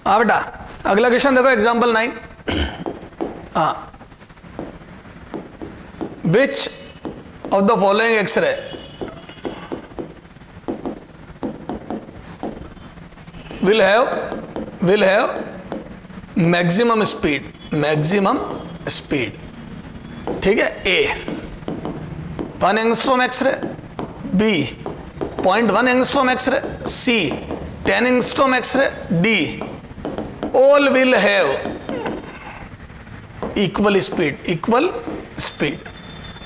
हाँ बेटा, अगला क्वेश्चन देखो, एग्जाम्पल 9। हाँ, which of the following x ray will have maximum speed, ठीक है। A 1 angstrom x ray, B 0.1 angstrom x ray, C 10 angstrom x ray, D all will have equal speed.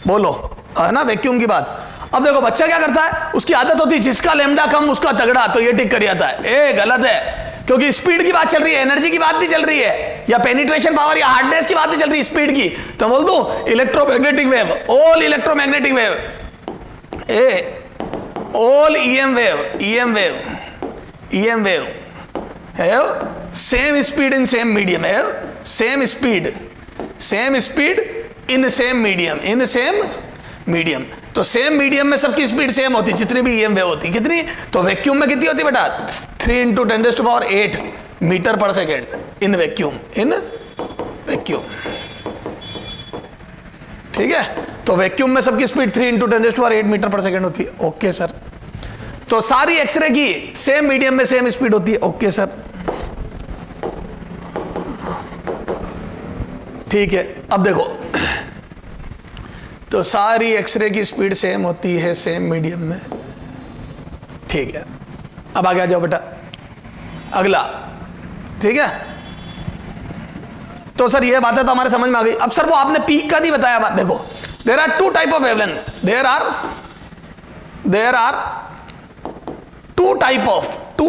बोलो, है ना वैक्यूम की बात। अब देखो बच्चा क्या करता है, उसकी आदत होती है जिसका लैम्डा कम उसका तगड़ा, तो ये टिक कर जाता है। ए गलत है, क्योंकि स्पीड की बात चल रही है, एनर्जी की बात नहीं चल रही है, या पेनिट्रेशन पावर या हार्डनेस की बात नहीं चल रही, स्पीड की। तो बोल दो electromagnetic wave, all electromagnetic wave, all EM wave have same speed in same medium, have same speed in same medium. तो सेम मीडियम में सबकी स्पीड सेम होती, जितनी भी EM वेव होती, कितनी? तो वैक्यूम में कितनी होती बेटा? 3 × 10⁸ मीटर पर सेकेंड इन वैक्यूम, ठीक है। तो वैक्यूम में सबकी स्पीड 3 × 10⁸ मीटर पर सेकेंड होती है। Okay sir. तो सारी एक्सरे की सेम मीडियम में सेम स्पीड होती है। ओके सर, ठीक है। अब देखो, तो सारी एक्सरे की स्पीड सेम होती है सेम मीडियम में, ठीक है। अब आगे आ जाओ बेटा, अगला, ठीक है। तो सर ये बात है तो हमारे समझ में आ गई। अब सर वो आपने पीक का नहीं बताया बात। देखो, there are 2 type of wavelength, there are two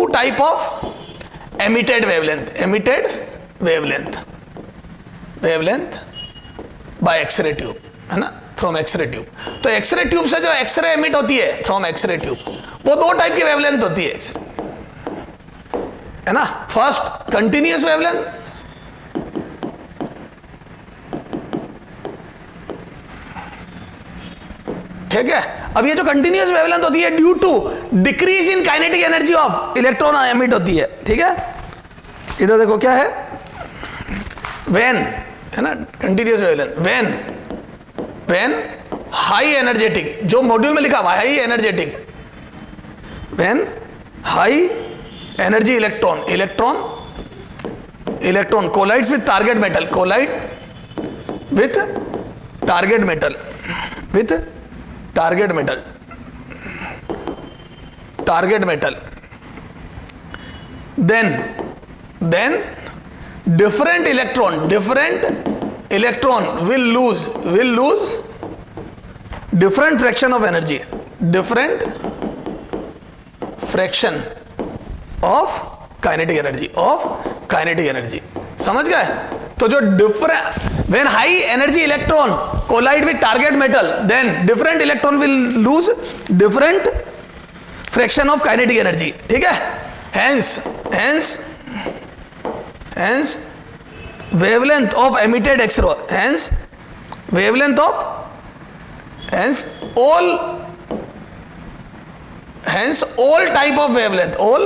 type of emitted wavelength by x ray tube, है ना, फ्रॉम एक्सरे ट्यूब। तो एक्सरे ट्यूब से जो एक्सरे एमिट होती है फ्रॉम एक्सरे ट्यूब, वो 2 टाइप की वेवलेंथ होती है एक्सरे, है ना। फर्स्ट कंटिन्यूअस वेवलेंथ, ठीक है। अब ये जो कंटिन्यूअस वेवलेंथ होती है due to decrease in kinetic energy of electron emit होती है, ठीक है। इधर देखो क्या है, व्हेन, है ना, continuous wavelength when high energetic, जो मॉड्यूल में लिखा हुआ high energetic, when high energy electron collides with target metal, then different electron will lose different fraction of energy, of kinetic energy, समझ गए। तो जो when high energy electron collide with target metal, then different electron will lose different fraction of kinetic energy, ठीक है। hence wavelength of emitted X-ray, all type of wavelength, all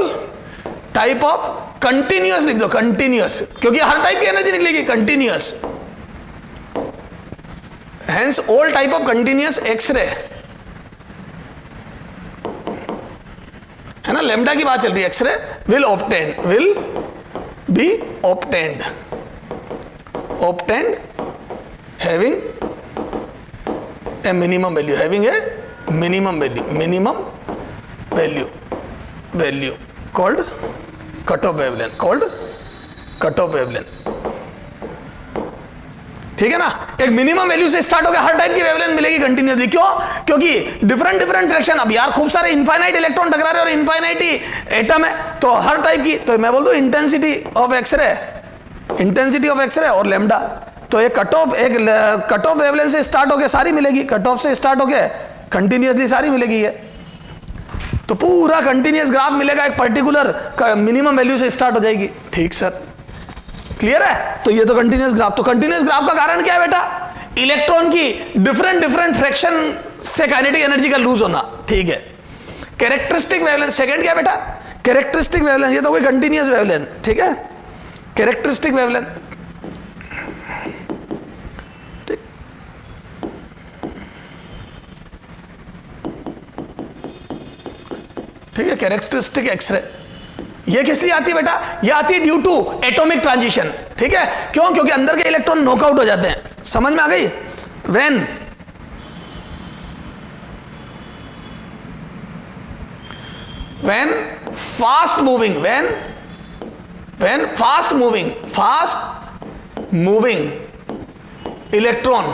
type of continuous लिख दो, continuous, क्योंकि हर type की energy निकलेगी continuous, hence all type of continuous X-ray, है ना, lambda की बात चल रही है, X-ray will be obtained having a minimum value called cutoff wavelength, ठीक है ना। एक मिनिमम वैल्यू से स्टार्ट होकर हर टाइप की वेवलेंथ मिलेगी कंटिन्यूसली। क्यों? क्योंकि डिफरेंट फ्रैक्शन, अब यार खूब सारे इनफाइनाइट इलेक्ट्रॉन टकरा रहे और इनफाइनाइट ही एटम है, तो हर टाइप की, तो मैं बोल दूं इंटेंसिटी ऑफ एक्सरे और लैम्डा। तो एक कट ऑफ वेवलेंथ से स्टार्ट होकर सारी मिलेगी, कट ऑफ से स्टार्ट होकर कंटिन्यूसली सारी मिलेगी ये। तो पूरा कंटिन्यूस ग्राफ मिलेगा, एक पर्टिकुलर मिनिमम वैल्यू से स्टार्ट हो जाएगी, ठीक सर, क्लियर है। तो ये तो कंटिन्यूस ग्राफ, तो कंटिन्यूस ग्राफ का कारण क्या है बेटा? इलेक्ट्रॉन की डिफरेंट फ्रैक्शन से काइनेटिक एनर्जी का लूज होना, ठीक है। कैरेक्टरिस्टिक वेवलेंथ सेकंड क्या बेटा? कैरेक्टरिस्टिक वेवलेंथ, ये तो कोई कंटिन्यूस वेवलेंथ, ठीक है। Characteristic wavelength. ठीक, ठीक है, कैरेक्टरिस्टिक एक्सरे। ये किस लिए आती है बेटा? ये आती है ड्यू टू एटॉमिक ट्रांजिशन। ठीक है, क्यों? क्योंकि अंदर के इलेक्ट्रॉन नॉकआउट हो जाते हैं। समझ में आ गई? When fast moving electron,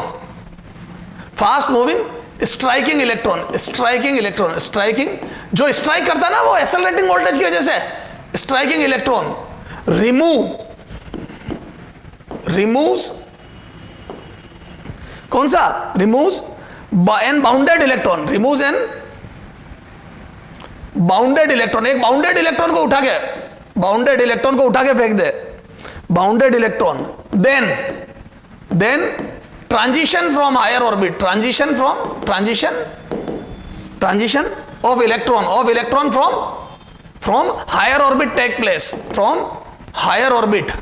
fast moving striking electron, जो स्ट्राइक करता है ना वो एक्सेलरेटिंग वोल्टेज की वजह से, स्ट्राइकिंग इलेक्ट्रॉन रिमूव्स कौन सा? Removes an bounded electron, removes an bounded electron. एक बाउंडेड इलेक्ट्रॉन को उठा के फेंक दे, bounded electron. Then transition from higher orbit, transition of electron from higher orbit take place, from higher orbit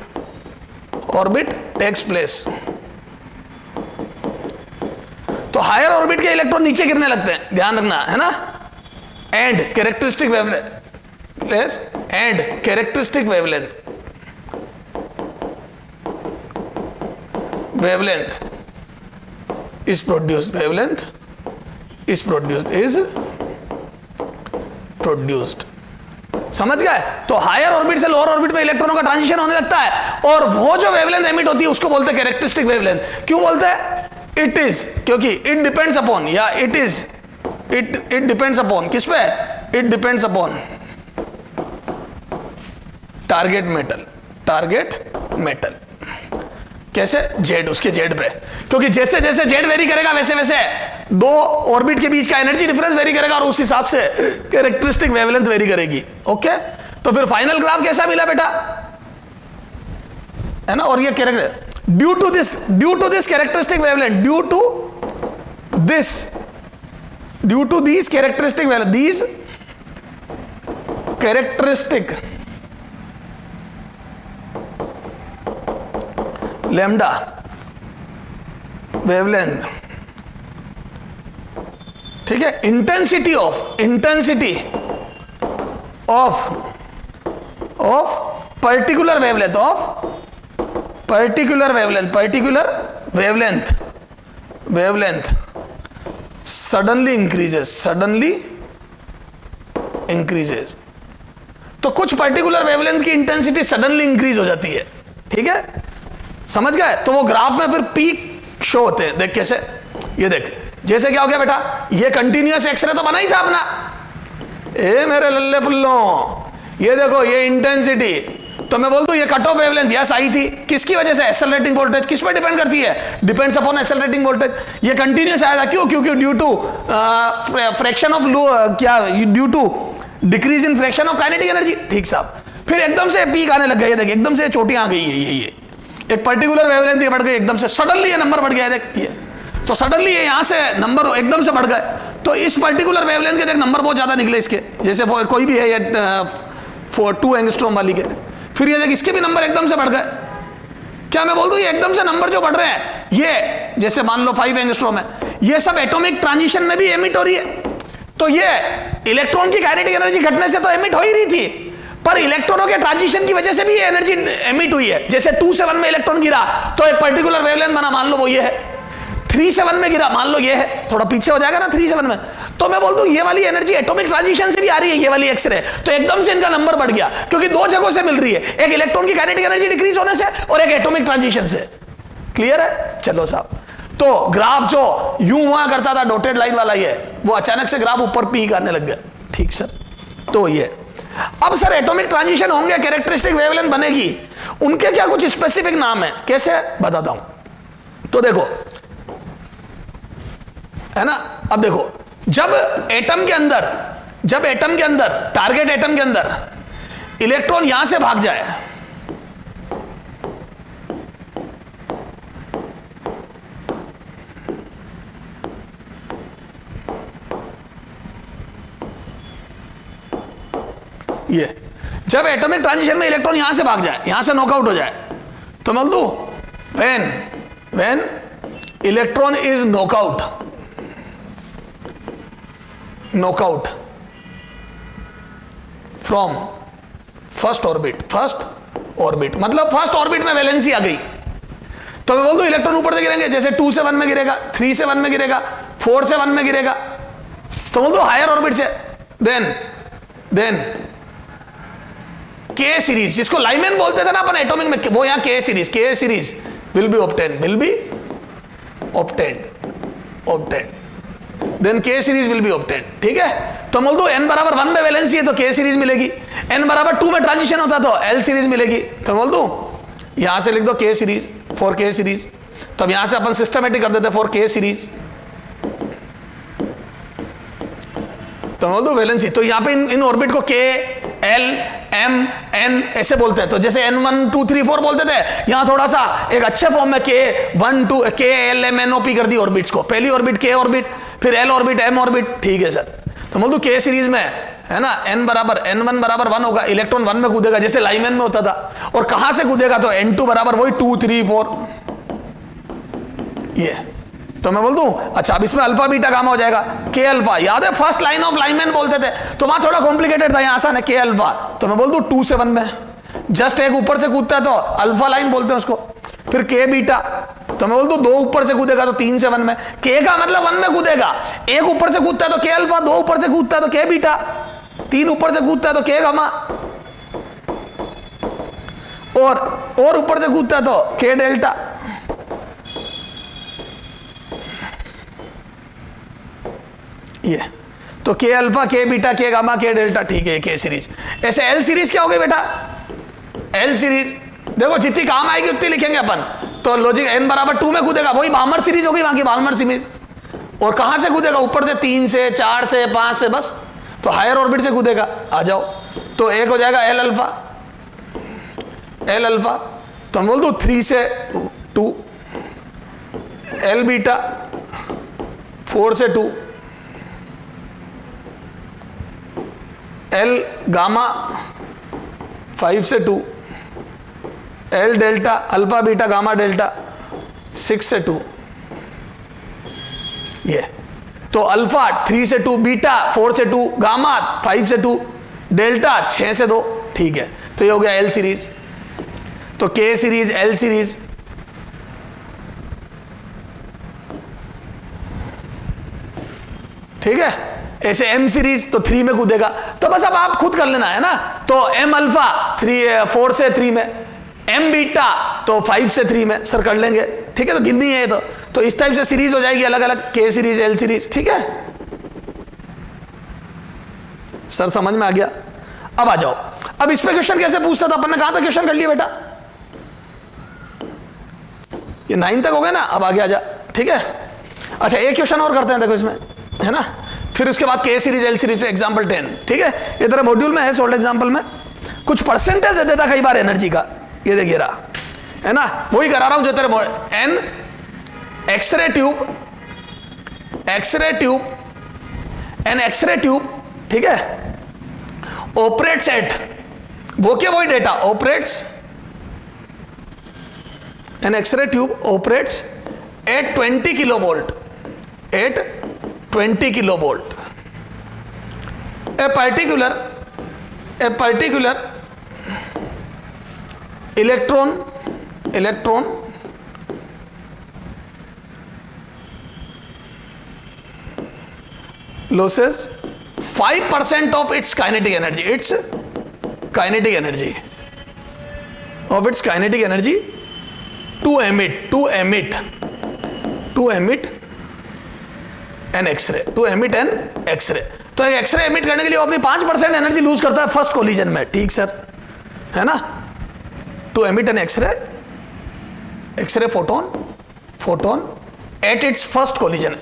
takes place. तो higher orbit के electron नीचे गिरने लगते हैं, ध्यान रखना है ना। And characteristic wavelength is produced, समझ गए? तो हायर ऑर्बिट से लोअर ऑर्बिट में इलेक्ट्रॉनों का ट्रांजिशन होने लगता है, और वो जो वेवलेंथ एमिट होती है उसको बोलते हैं कैरेक्टरिस्टिक वेवलेंथ। क्यों बोलते हैं? इट इज, क्योंकि इट डिपेंड्स अपॉन, या इट डिपेंड्स अपॉन, किस पे? It depends upon target metal. कैसे? जेड, उसके जेड पे, क्योंकि जैसे जैसे जेड वेरी करेगा वैसे वैसे दो ऑर्बिट के बीच का एनर्जी डिफरेंस वेरी करेगा, और उस हिसाब से कैरेक्टरिस्टिक वेवलेंथ वेरी करेगी। ओके, तो फिर फाइनल ग्राफ कैसा मिला बेटा? है ना। और ये character due to this characteristic wavelength, due to this characteristic wavelength, these characteristic lambda wavelength, ठीक है, intensity of particular wavelength suddenly increases. तो कुछ पर्टिकुलर वेवलेंथ की इंटेंसिटी सडनली इंक्रीज हो जाती है। ठीक है, समझ गए? तो वो ग्राफ में फिर पीक शो होते हैं। देख कैसे, ये देख, जैसे क्या हो गया बेटा, ये कंटिन्यूअस एक्सरे तो बना ही था अपना, ए मेरे लल्ले पुल्लो, ये देखो ये इंटेंसिटी। तो मैं बोलता हूं ये कट ऑफ वेवलेंथ यस आई थी, किसकी वजह से? Accelerating voltage. किस पर डिपेंड करती है? Depends upon accelerating voltage. ये कंटिन्यूअस आया था, क्यों? क्योंकि ड्यू टू फ्रैक्शन ऑफ क्या, due to decrease in fraction of kinetic energy. ठीक साहब, फिर एकदम से पीक आने लग गया। देखिए एकदम से चोटियां आ गई है, ये एक पर्टिकुलर वेवलेंथ बढ़ गई, एकदम से सडनली ये नंबर बढ़ गया। देख ये, तो सडनली ये यहां से नंबर एकदम से बढ़ गए। तो इस पर्टिकुलर वेवलेंथ के देख नंबर बहुत ज्यादा निकले इसके, जैसे कोई भी है ये 2 एंगस्ट्रॉम वाली के। फिर ये देख इसके भी नंबर एकदम से बढ़ गए। क्या मैं बोल दूं, ये एकदम से नंबर जो बढ़ रहे हैं, ये जैसे मान लो 5 एंगस्ट्रॉम है, ये सब एटॉमिक ट्रांजिशन में भी एमिट हो रही है। तो ये इलेक्ट्रॉन की काइनेटिक एनर्जी घटने से तो एमिट हो ही रही थी, पर इलेक्ट्रॉनों के ट्रांजिशन की वजह से भी ये एनर्जी एमिट हुई है। जैसे 2 से 1 में इलेक्ट्रॉन गिरा तो एक पर्टिकुलर वेवलेंथ बना, मान लो वो ये है। 3 से 1 में गिरा, मान लो ये है, थोड़ा पीछे हो जाएगा ना 3 से 1 में। तो मैं बोल दूं ये वाली एनर्जी एटॉमिक ट्रांजिशन से भी आ रही है, ये वाली एक्सरे। तो एकदम से इनका नंबर बढ़ गया, क्योंकि 2 जगहों से मिल रही है, एक इलेक्ट्रॉन की काइनेटिक एनर्जी डिक्रीज होने से और एक एटॉमिक ट्रांजिशन से। क्लियर है? चलो साहब, तो ग्राफ जो यूं हुआ करता था डॉटेड लाइन वाला, ये वो अचानक से ग्राफ ऊपर पीक आने लग गया। ठीक सर, तो ये अब सर एटॉमिक ट्रांजिशन होंगे, कैरेक्टरिस्टिक वेवलेंथ बनेगी, उनके क्या कुछ स्पेसिफिक नाम है? कैसे बताता हूं। तो देखो, है ना, अब देखो, जब एटम के अंदर टारगेट एटम के अंदर इलेक्ट्रॉन यहां से भाग जाए, जब एटॉमिक ट्रांजिशन में इलेक्ट्रॉन यहां से भाग जाए, यहां से नॉकआउट हो जाए, तो मैं बोल दूं when electron is knockout from first orbit, मतलब फर्स्ट ऑर्बिट में वैलेंसी आ गई, तो मैं बोल दूं इलेक्ट्रॉन ऊपर से गिरेंगे, जैसे 2 से 1 में गिरेगा, 3 से 1 में गिरेगा, 4 से 1 में गिरेगा, तो बोल दो हायर ऑर्बिट से देन के सीरीज, जिसको लाइमैन बोलते थे ना अपन एटॉमिक में, वो यहां K series will be obtained, then K series will be obtained. ठीक है, तो बोल दो n बराबर 1 में वैलेंसी है तो के सीरीज मिलेगी, n बराबर 2 में ट्रांजिशन होता तो l सीरीज मिलेगी। तो बोल दो यहां से लिख दो के सीरीज, फॉर के सीरीज, तो अब यहां से अपन सिस्टमेटिक कर देते फॉर के सीरीज, तो बोल दो वैलेंसी, तो यहां पे इन ऑर्बिट को के एल एम एन ऐसे बोलते हैं, तो जैसे n1 2 3 4 बोलते थे, यहां थोड़ा सा एक अच्छे फॉर्म में के 1 2 K L M N O P कर दी ऑर्बिट्स को, पहली ऑर्बिट के ऑर्बिट, फिर एल ऑर्बिट एम ऑर्बिट। ठीक है सर, तो बोल दो के सीरीज में है ना n1 बराबर 1 होगा, इलेक्ट्रॉन 1 में कूदेगा जैसे लाइमैन में होता था, और कहां से कूदेगा तो n2 बराबर वही 2 3 4 ये, तो मैं बोल दूं अच्छा अब इसमें अल्फा बीटा गामा हो जाएगा, के अल्फा, याद है फर्स्ट लाइन ऑफ लाइमैन बोलते थे, तो वहां थोड़ा कॉम्प्लिकेटेड था, यहां आसान है, के अल्फा, तो मैं बोल दूं 2 से 1 में, जस्ट एक ऊपर से कूदता है तो अल्फा लाइन बोलते हैं उसको, फिर के बीटा, तो मैं बोल दूं 2 ऊपर से कूदेगा तो 3 से 1 में, के का मतलब 1 में कूदेगा, एक ऊपर से कूदता है तो के अल्फा, 2 ऊपर से कूदता है तो के बीटा, 3 ऊपर से कूदता है तो के गामा, और ऊपर से कूदता है तो के डेल्टा। ये तो के अल्फा, के बीटा, के गामा, के डेल्टा। ठीक है, के सीरीज। ऐसे एल सीरीज क्या हो गई बेटा? एल सीरीज देखो जितनी काम आएगी उतनी लिखेंगे अपन, तो लॉजिक n बराबर 2 में कूदेगा, वही बाल्मर सीरीज हो गई वहां की, बाल्मर सीरीज। और कहां से कूदेगा? ऊपर से 3 से 4 से 5 से, बस तो हायर ऑर्बिट से कूदेगा। आ जाओ, तो एक हो जाएगा एल अल्फा, तो हम बोल दो 3 से 2, एल बीटा 4 से 2, एल गामा 5 से 2, L delta alpha beta gamma delta 6 से 2। ये तो अल्फा 3 से 2, बीटा 4 से 2, गामा 5 से 2, डेल्टा 6 से 2। ठीक है, तो ये हो गया एल सीरीज। तो के सीरीज, एल सीरीज, ठीक है। ऐसे एम सीरीज तो 3 में कूदेगा, तो बस अब आप खुद कर लेना है ना। तो एम अल्फा 4 से 3 में, एम बीटा तो 5 से 3 में, सर कर लेंगे। ठीक है, तो गिननी है तो इस टाइप से सीरीज हो जाएगी अलग अलग, के सीरीज, एल सीरीज। ठीक है सर, समझ में आ गया। अब आ जाओ, अब इस पे क्वेश्चन कैसे पूछता था अपन ने, कहा था क्वेश्चन कर लिया बेटा, ये 9 तक हो गया ना। अब आगे आ जा, ठीक है। अच्छा, एक क्वेश्चन और करते हैं, देखो इसमें है ना, फिर उसके बाद के सीरीज, एल सीरीज पे एग्जांपल 10। ठीक है, ये तेरा मॉड्यूल में है, सोल्ड एग्जांपल में कुछ परसेंटेज दे देता कई बार एनर्जी का, ये देखिए रहा है ना, वही करा रहा हूं जो तेरे an x ray tube, an x ray tube, ठीक है, ऑपरेट्स एट, वो क्या वही data, operates, an x ray tube operates at 20 kilovolt, at 20 kilovolt, a particular electron loses 5% of its kinetic energy, to emit an X-ray, तो एक एक्सरे एमिट करने के लिए वो अपनी 5% एनर्जी लूज करता है फर्स्ट कोलिजन में। ठीक सर, है ना, to emit an X ray photon at its first collision,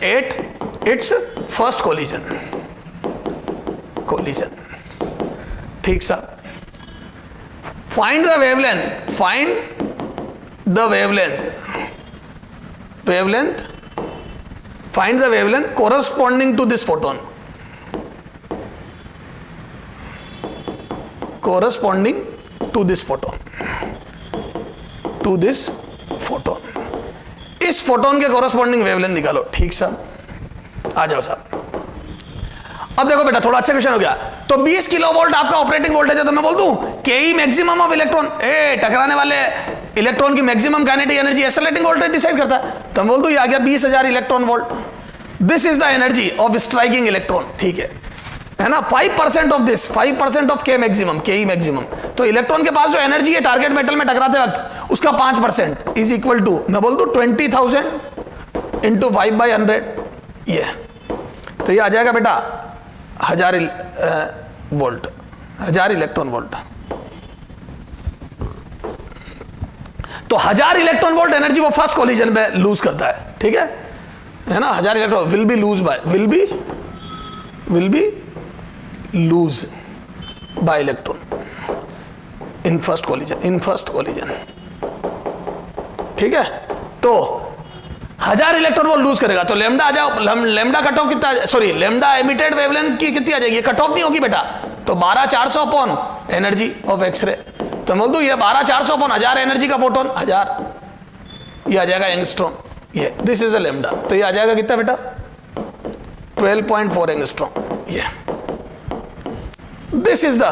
ठीक sir. Find the wavelength corresponding to this photon. Corresponding to this photon, to this photon. इस फोटोन के कोरस्पॉन्डिंग वेवलेंथ निकालो। ठीक साहब, आ जाओ साहब। अब देखो बेटा, थोड़ा अच्छा क्वेश्चन हो गया। तो 20 किलोवोल्ट आपका ऑपरेटिंग वोल्टेज है, तो मैं बोल दूं के मैक्सिमम ऑफ इलेक्ट्रॉन, टकराने वाले इलेक्ट्रॉन की maximum kinetic energy accelerating voltage decide करता है। तो मैं बोल दूं ये आ गया 20,000 electron volt. This is the energy of striking electron. ठीक है ना। 5% ऑफ दिस, 5% ऑफ के मैक्सिमम। तो इलेक्ट्रॉन के पास जो एनर्जी है टारगेट मेटल में टकराते वक्त, उसका 5% इज इक्वल टू, मैं बोल दूं 20,000 इंटू 5/100। ये तो ये आ जाएगा बेटा 1000 वोल्ट, 1000 इलेक्ट्रॉन वोल्ट। तो 1000 इलेक्ट्रॉन वोल्ट एनर्जी वो फर्स्ट कोलिजन में लूज करता है। ठीक है ना। 1000 electron will be lose by electron in first collision. ठीक है। तो 1000 इलेक्ट्रॉन वो लूज करेगा। तो लेमडा आ जाओ, लेमडा कट ऑफ कितना, सॉरी लेमडा एमिटेड वेवलेंथ की कितनी आ जाएगी, कट ऑफ नहीं होगी बेटा। तो 12400 अपॉन एनर्जी ऑफ एक्सरे। तो बोल दूं ये 12400 अपॉन 1000 एनर्जी का फोटोन 1000, ये आ जाएगा एंगस्ट्रॉम। ये दिस इज द लेमडा। तो ये आ जाएगा कितना बेटा, 12.4 एंगस्ट्रॉम। ये this is the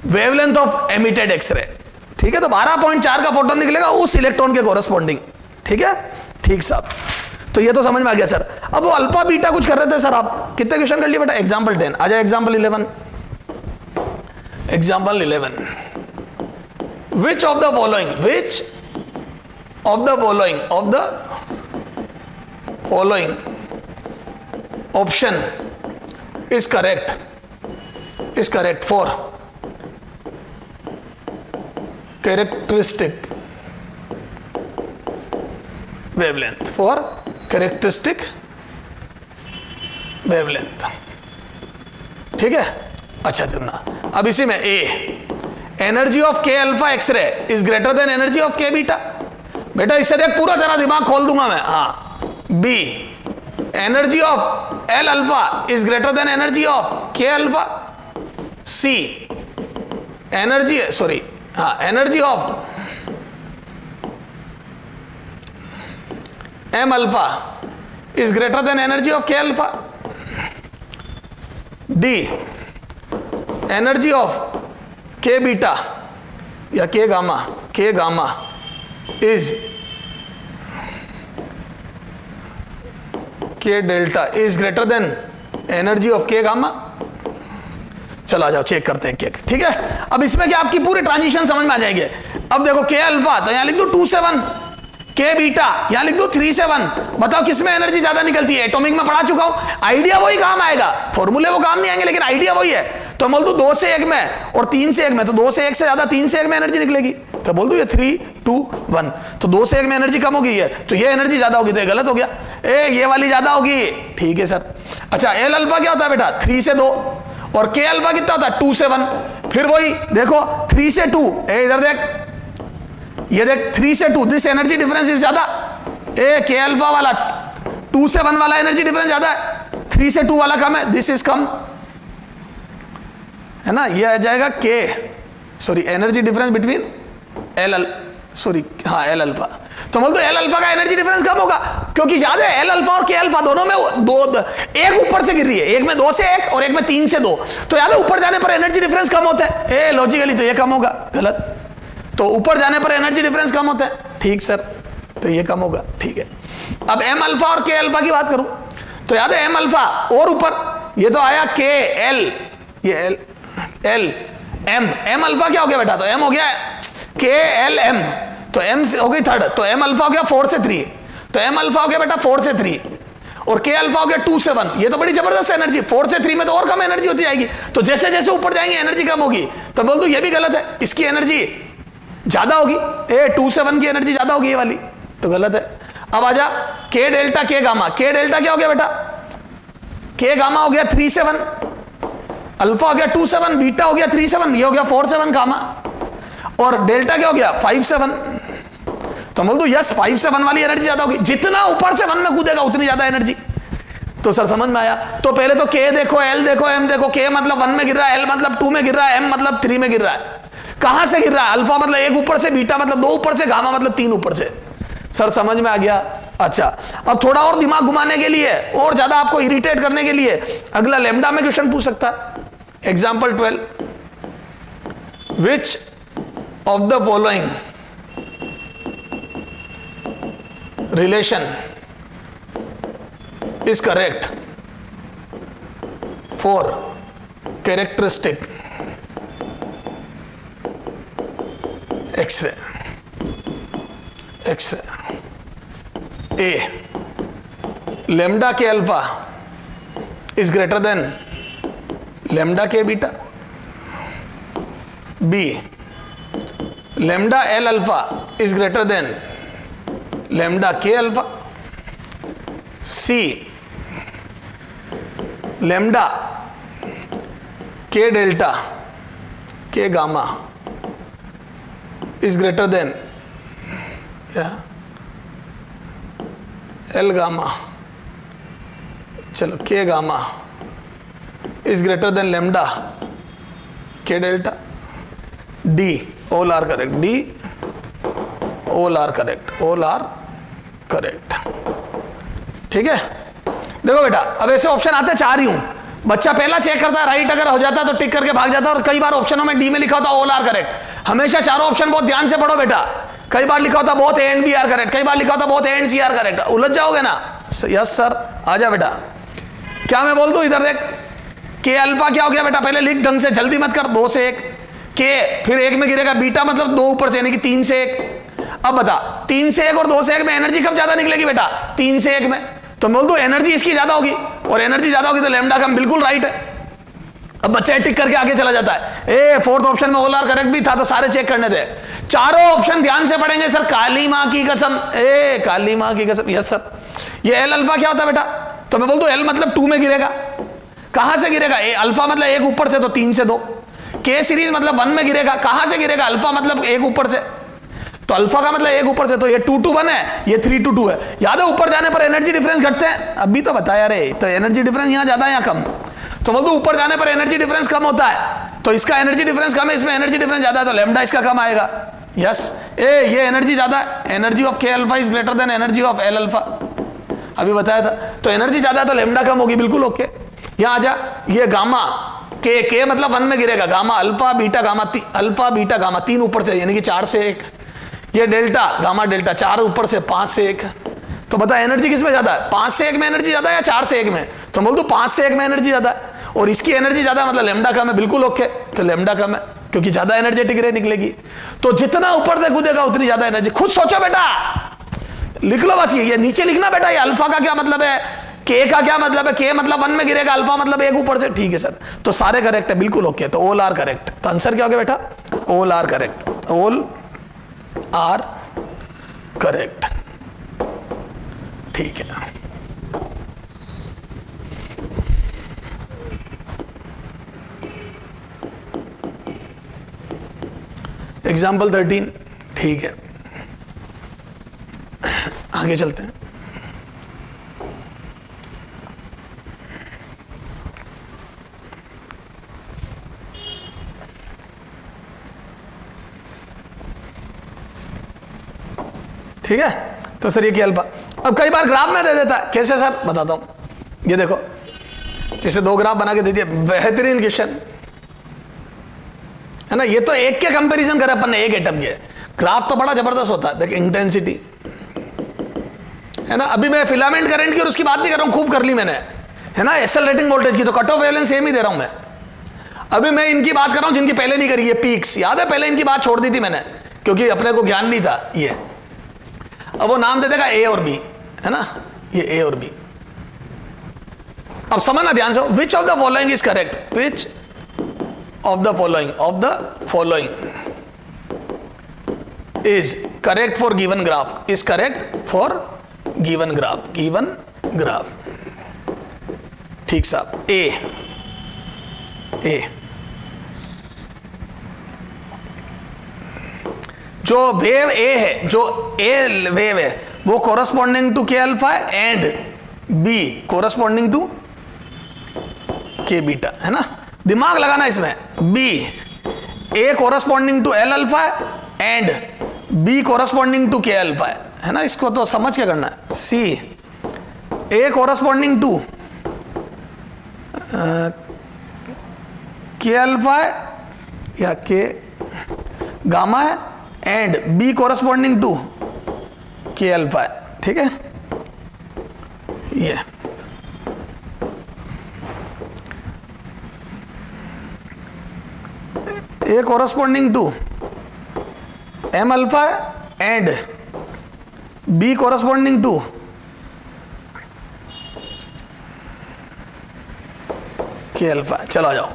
wavelength of emitted x ray. ठीक है। तो 12.4 का फोटोन निकलेगा उस इलेक्ट्रॉन के कोरस्पॉन्डिंग। ठीक है। ठीक साहब। तो ये तो समझ में आ गया सर। अब वो अल्फा बीटा कुछ कर रहे थे सर, आप कितने क्वेश्चन कर लिए बेटा। एग्जाम्पल 10 आ जाए। Example 11, which of the following option is correct for characteristic wavelength, ठीक है। अच्छा चलना। अब इसी में A, energy of K alpha x ray is greater than energy of K beta. बेटा इससे देख, पूरा तेरा दिमाग खोल दूंगा मैं। हाँ। B, energy of L alpha is greater than energy of K alpha. C, energy of M alpha is greater than energy of K alpha. D, energy of K beta या K gamma is K delta is greater than energy of K gamma. चलो आ जाओ check करते हैं cake. ठीक है। अब इसमें क्या आपकी पूरी ट्रांजिशन समझ में आ जाएगी। अब देखो के अल्फा, तो यहां लिख दो 2 से 1, के बीटा यहां लिख दो 3 से 1। बताओ किसमें एनर्जी ज्यादा निकलती है। एटॉमिक में पढ़ा चुका हूं, आइडिया वही काम आएगा, फॉर्मूले वो काम नहीं आएंगे, लेकिन आइडिया वही है। तो बोल दू 2 से 1 में और 3 से 1 में, तो 2 से 1 से ज्यादा 3 से 1 में एनर्जी निकलेगी। तो बोल दू ये 3, 2, 1। तो 2 से 1 में एनर्जी कम होगी है, तो ये एनर्जी ज्यादा होगी। तो ये गलत हो गया। ये वाली ज्यादा होगी। ठीक है सर। अच्छा एल अल्फा क्या होता है बेटा, 3 से 2, और के अल्फा कितना होता है 2 से 1। फिर वही देखो 3 से 2, इधर देख, ये देख 3 से 2, दिस एनर्जी डिफरेंस इज ज्यादा। के अल्फा वाला 2 से 1 वाला एनर्जी डिफरेंस ज्यादा है, 3 से 2 वाला कम है, दिस इज कम, है ना। ये आ जाएगा energy difference between L alpha. तो बोल दो एल अल्फा का एनर्जी डिफरेंस कम होगा, क्योंकि याद है एल अल्फा और के अल्फा दोनों में एक ऊपर से गिर रही है, एक में 2 से 1 और एक में 3 से 2। तो याद है ऊपर जाने पर एनर्जी डिफरेंस कम होता है। लॉजिकली तो ये कम होगा। गलत। तो ऊपर जाने पर एनर्जी डिफरेंस कम होता है। ठीक सर। तो ये कम होगा। ठीक है। अब एम अल्फा और के अल्फा की बात करूं, तो याद है एम अल्फा और ऊपर, ये तो आया के एल, ये एल एम अल्फा क्या हो गया बेटा, तो एम हो गया के एल एम, तो एम हो गई 3rd, तो एम अल्फा हो गया 4 से 3, तो एम अल्फा हो गया बेटा 4 से 3, और के अल्फा हो गया 2 से 1। ये तो बड़ी जबरदस्त एनर्जी। 4 से 3 में तो और कम एनर्जी होती जाएगी। तो जैसे जैसे ऊपर जाएंगे एनर्जी कम होगी। तो बोल दो ये भी गलत है, इसकी एनर्जी ज्यादा होगी। 2 से 1 की एनर्जी ज्यादा होगी ये वाली, तो गलत है। अब आजा के डेल्टा के गामा। के डेल्टा क्या हो गया बेटा, के गामा हो गया 3 से 1, अल्फा हो गया 2 से 1, बीटा हो गया 3 से 1, ये हो गया 4 से 1 गामा, और डेल्टा क्या हो गया 5 से 1। तो बोल दो यस 5 से 1 वाली एनर्जी ज्यादा होगी। जितना ऊपर से 1 में कूदेगा उतनी ज्यादा एनर्जी। तो सर समझ में आया। तो पहले तो के देखो, एल देखो, एम देखो। के मतलब 1 में गिर रहा है, एल मतलब 2 में गिर रहा है, एम मतलब 3 में गिर रहा है। कहां से गिर रहा है? अल्फा मतलब 1 ऊपर से, बीटा मतलब 2 ऊपर से, गामा मतलब 3 ऊपर से। सर समझ में आ गया? अच्छा, अब थोड़ा और दिमाग घुमाने के लिए और ज्यादा आपको इरिटेट करने के लिए अगला लैम्डा में क्वेश्चन पूछ सकता है। Example 12, which of the following relation is correct for characteristic X-ray. A, lambda k alpha is greater than lambda k beta. B, lambda L alpha is greater than lambda k alpha. C, lambda k delta k gamma is greater than L gamma, चलो k gamma is greater than lambda k delta. D, all are correct. D, all are correct. All are correct. ठीक है, देखो बेटा, अब ऐसे option आते 4 ही हूं। बच्चा पहला चेक करता है, राइट अगर हो जाता तो टिक करके भाग जाता, और कई बार ऑप्शनों में डी में लिखा होता ऑल आर करेक्ट। हमेशा चारों ऑप्शन बहुत ध्यान से पढ़ो बेटा। कई बार लिखा होता बहुत A and B are correct, कई बार लिखा होता बहुत A and C are correct, उलझ जाओगे ना। यस सर, आजा बेटा। क्या मैं बोल दूं? इधर देख, के अल्फा क्या हो गया बेटा, पहले लिख ढंग से, जल्दी मत कर। 2 से 1 के, फिर 1 में गिरेगा, बीटा मतलब 2 ऊपर से, यानी कि 3 से 1। अब बता, 3 से 1 और 2 से 1 में एनर्जी कब ज्यादा निकलेगी बेटा? 3 से 1 में। तो बोल दो एनर्जी इसकी ज्यादा होगी, और एनर्जी ज्यादा होगी तो लैम्डा का बिल्कुल राइट है। अब बच्चा टिक करके आगे चला जाता है। ए, 4th ऑप्शन में ऑल आर करेक्ट भी था, तो सारे चेक करने थे। चारों ऑप्शन ध्यान से पढ़ेंगे सर, काली मां की कसम। ए, काली मां की कसम। Yes sir. ये एल अल्फा क्या होता है बेटा? तो मैं बोल दूं एल मतलब 2 में गिरेगा। कहां से गिरेगा? ए अल्फा मतलब 1 ऊपर से, तो 3 से 2। के सीरीज मतलब 1 में गिरेगा। कहां से गिरेगा? अल्फा मतलब 1 ऊपर से, तो अल्फा का मतलब 1 ऊपर से, तो ये 2 to 1 है, ये 3 to 2 है। याद है ऊपर जाने पर एनर्जी डिफरेंस घटते हैं? अभी तो बताया रे, तो एनर्जी डिफरेंस यहां ज्यादा है, यहां कम। तो बोल दो ऊपर जाने पर एनर्जी डिफरेंस कम होता है, तो इसका एनर्जी डिफरेंस कम है, इसमें एनर्जी डिफरेंस ज्यादा है, तो लैम्डा इसका कम आएगा। यस। ए, ये एनर्जी ज्यादा है, energy of K alpha is greater than energy of L alpha, अभी बताया था। तो एनर्जी ज्यादा है तो लैम्डा कम होगी, बिल्कुल ओके। यहां आ जा, ये गामा के मतलब 1 में गिरेगा, gamma alpha beta gamma, alpha beta gamma 3 ऊपर से, यानी कि 4 से 1। ये डेल्टा गामा डेल्टा 4 ऊपर से, 5 से 1। तो बता एनर्जी किसमें ज्यादा है? 5 से 1 में एनर्जी ज्यादा है या 4 से 1 में? तो बोल दो 5 से 1 में एनर्जी ज्यादा है, और इसकी एनर्जी ज्यादा मतलब लैम्डा कम है, बिल्कुल ओके। तो लैम्डा कम है क्योंकि ज्यादा एनर्जेटिक रे निकलेगी। तो जितना ऊपर से कूदेगा उतनी ज्यादा एनर्जी। खुद सोचो बेटा, लिख लो बस। ये नीचे लिखना बेटा, ये अल्फा का क्या मतलब है, के का क्या मतलब है। के मतलब 1 में गिरेगा, अल्फा मतलब 1 ऊपर से। ठीक है सर, तो सारे करेक्ट है, बिल्कुल ओके। तो ऑल आर करेक्ट। तो आंसर क्या हो गया बेटा? All are correct. All are correct. ठीक है। एग्जाम्पल 13। ठीक है, आगे चलते हैं। ठीक है, तो सर ये क्या अल्फा। अब कई बार ग्राफ में दे देता है, कैसे सर? बताता हूं। ये देखो, जैसे 2 ग्राफ बना के दे दिया, बेहतरीन क्वेश्चन है ना। ये तो एक के कंपैरिजन करे अपन ने, एक एटम के। ग्राफ तो बड़ा जबरदस्त होता है। देख इंटेंसिटी है ना। अभी मैं फिलामेंट करंट की और उसकी बात नहीं कर रहा हूं, खूब कर ली मैंने, है ना। एक्सेलरेटिंग वोल्टेज की तो कट ऑफ वेवलेंथ सेम ही दे रहा हूं मैं। अभी मैं इनकी बात कर रहा हूं जिनकी पहले नहीं करी, ये पीक्स। याद है पहले इनकी बात छोड़ दी थी मैंने, क्योंकि अपने को ज्ञान नहीं था ये। अब वो नाम दे देगा ए और बी, है ना, ये ए और बी। अब समझना ध्यान से, विच of the following is correct? Which of the following is correct for given graph, is correct for given graph. ठीक साहब, ए जो वेव ए है, जो ए वेव है वो corresponding to K alpha and B corresponding to K beta, है ना, दिमाग लगाना इसमें। B A corresponding to L alpha and B corresponding to K alpha है ना, इसको तो समझ के करना है। C A corresponding to K alpha या के गामा है and B corresponding to K alpha है, ठीक है। ये A corresponding to M alpha and B corresponding to K alpha. चलो आ जाओ,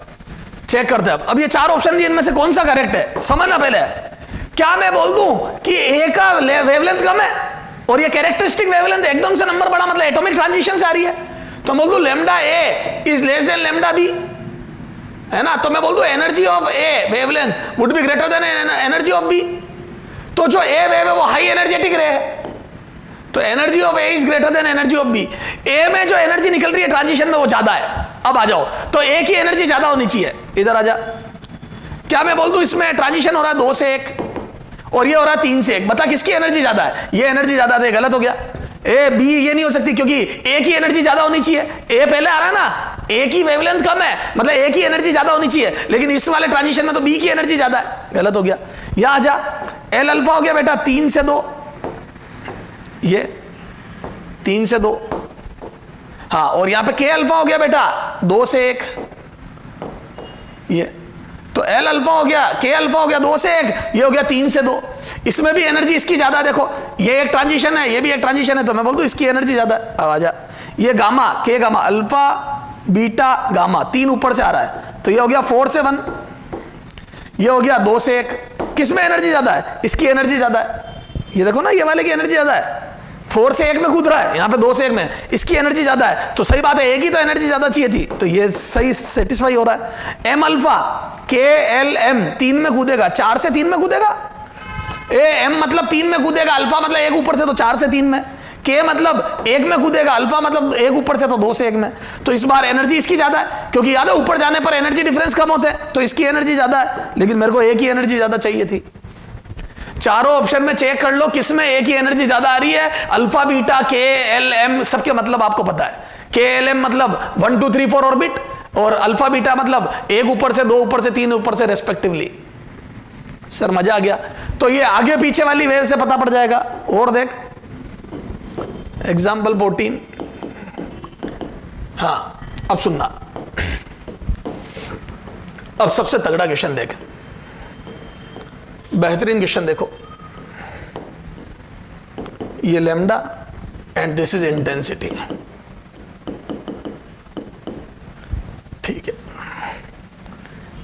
चेक करते हैं अब ये चार ऑप्शन दिए, इनमें से कौन सा करेक्ट है समझना पहले। क्या मैं बोल दूं कि ए का वेवलेंथ कम है और ये कैरेक्टरिस्टिक वेवलेंथ एकदम से नंबर बड़ा, मतलब एटॉमिक ट्रांजिशन से आ रही है, तो मैं बोल दूं lambda A is less than lambda B, है ना। तो मैं बोल दूं energy of A wavelength would be greater than energy of B. तो जो ए वेव है वो हाई एनर्जेटिक रे है, तो energy of A is greater than energy of B. A में जो एनर्जी निकल रही है ट्रांजिशन में वो ज्यादा है। अब आ जाओ, तो ए की एनर्जी ज्यादा होनी चाहिए, इधर आ जा। क्या मैं बोल दूं इसमें ट्रांजिशन हो रहा है 2 से 1 और ये हो रहा है 3 से 1, बता किसकी एनर्जी ज्यादा है? ये एनर्जी ज्यादा है, गलत हो गया। ए बी ये नहीं हो सकती क्योंकि ए की एनर्जी ज्यादा होनी चाहिए। ए पहले आ रहा है ना, ए की वेवलेंथ कम है मतलब ए की एनर्जी ज्यादा होनी चाहिए, लेकिन इस वाले ट्रांजिशन में तो बी की एनर्जी ज्यादा है, गलत हो गया। यहां आ जा, एल अल्फा हो गया बेटा 3 से 2, ये 3 से 2, हाँ, और यहां पे के अल्फा हो गया बेटा 2 से 1, ये तो एल अल्फा हो गया, के अल्फा हो गया 2 से 1, ये हो गया 3 से 2। इसमें भी एनर्जी इसकी ज्यादा है, देखो ये एक ट्रांजिशन है, ये भी एक ट्रांजिशन है, तो मैं बोल दूं इसकी एनर्जी ज्यादा है। अब आ जा, ये गामा के गामा अल्फा बीटा गामा 3 ऊपर से आ रहा है, तो ये हो गया 4 से 1, ये हो गया 2 से 1। किसमें एनर्जी ज्यादा है? इसकी एनर्जी ज्यादा है, ये देखो ना, ये वाले की एनर्जी ज्यादा है, 4 से 1 में कूद रहा है, यहां पे 2 से 1 में, इसकी एनर्जी ज्यादा है, तो सही बात है, एक ही तो एनर्जी ज्यादा चाहिए थी, तो ये सही सेटिस्फाई हो रहा है। एम अल्फा के एल एम 3 में कूदेगा, 4 से 3 में कूदेगा। ए एम मतलब 3 में कूदेगा, अल्फा मतलब 1 ऊपर से, तो 4 से 3 में। के मतलब 1 में कूदेगा, अल्फा मतलब 1 ऊपर से, तो 2 से 1 में। तो इस बार एनर्जी इसकी ज्यादा है, क्योंकि याद है ऊपर जाने पर एनर्जी डिफरेंस कम होते हैं, तो इसकी एनर्जी ज्यादा है, लेकिन मेरे को एक ही एनर्जी ज्यादा चाहिए थी। चारों ऑप्शन में चेक कर लो किसमें एक ही एनर्जी ज्यादा आ रही है। अल्फा बीटा के एल एम सबके मतलब आपको पता है। के एल एम मतलब 1 2 3 4 ऑर्बिट, और अल्फा बीटा मतलब 1 ऊपर से, 2 ऊपर से, 3 ऊपर से रेस्पेक्टिवली। सर मजा आ गया। तो ये आगे पीछे वाली वेव से पता पड़ जाएगा। और देख एग्जाम्पल 14, हाँ अब सुनना, अब सबसे तगड़ा क्वेश्चन देख, बेहतरीन क्वेश्चन देखो। ये lambda and this is intensity, ठीक है।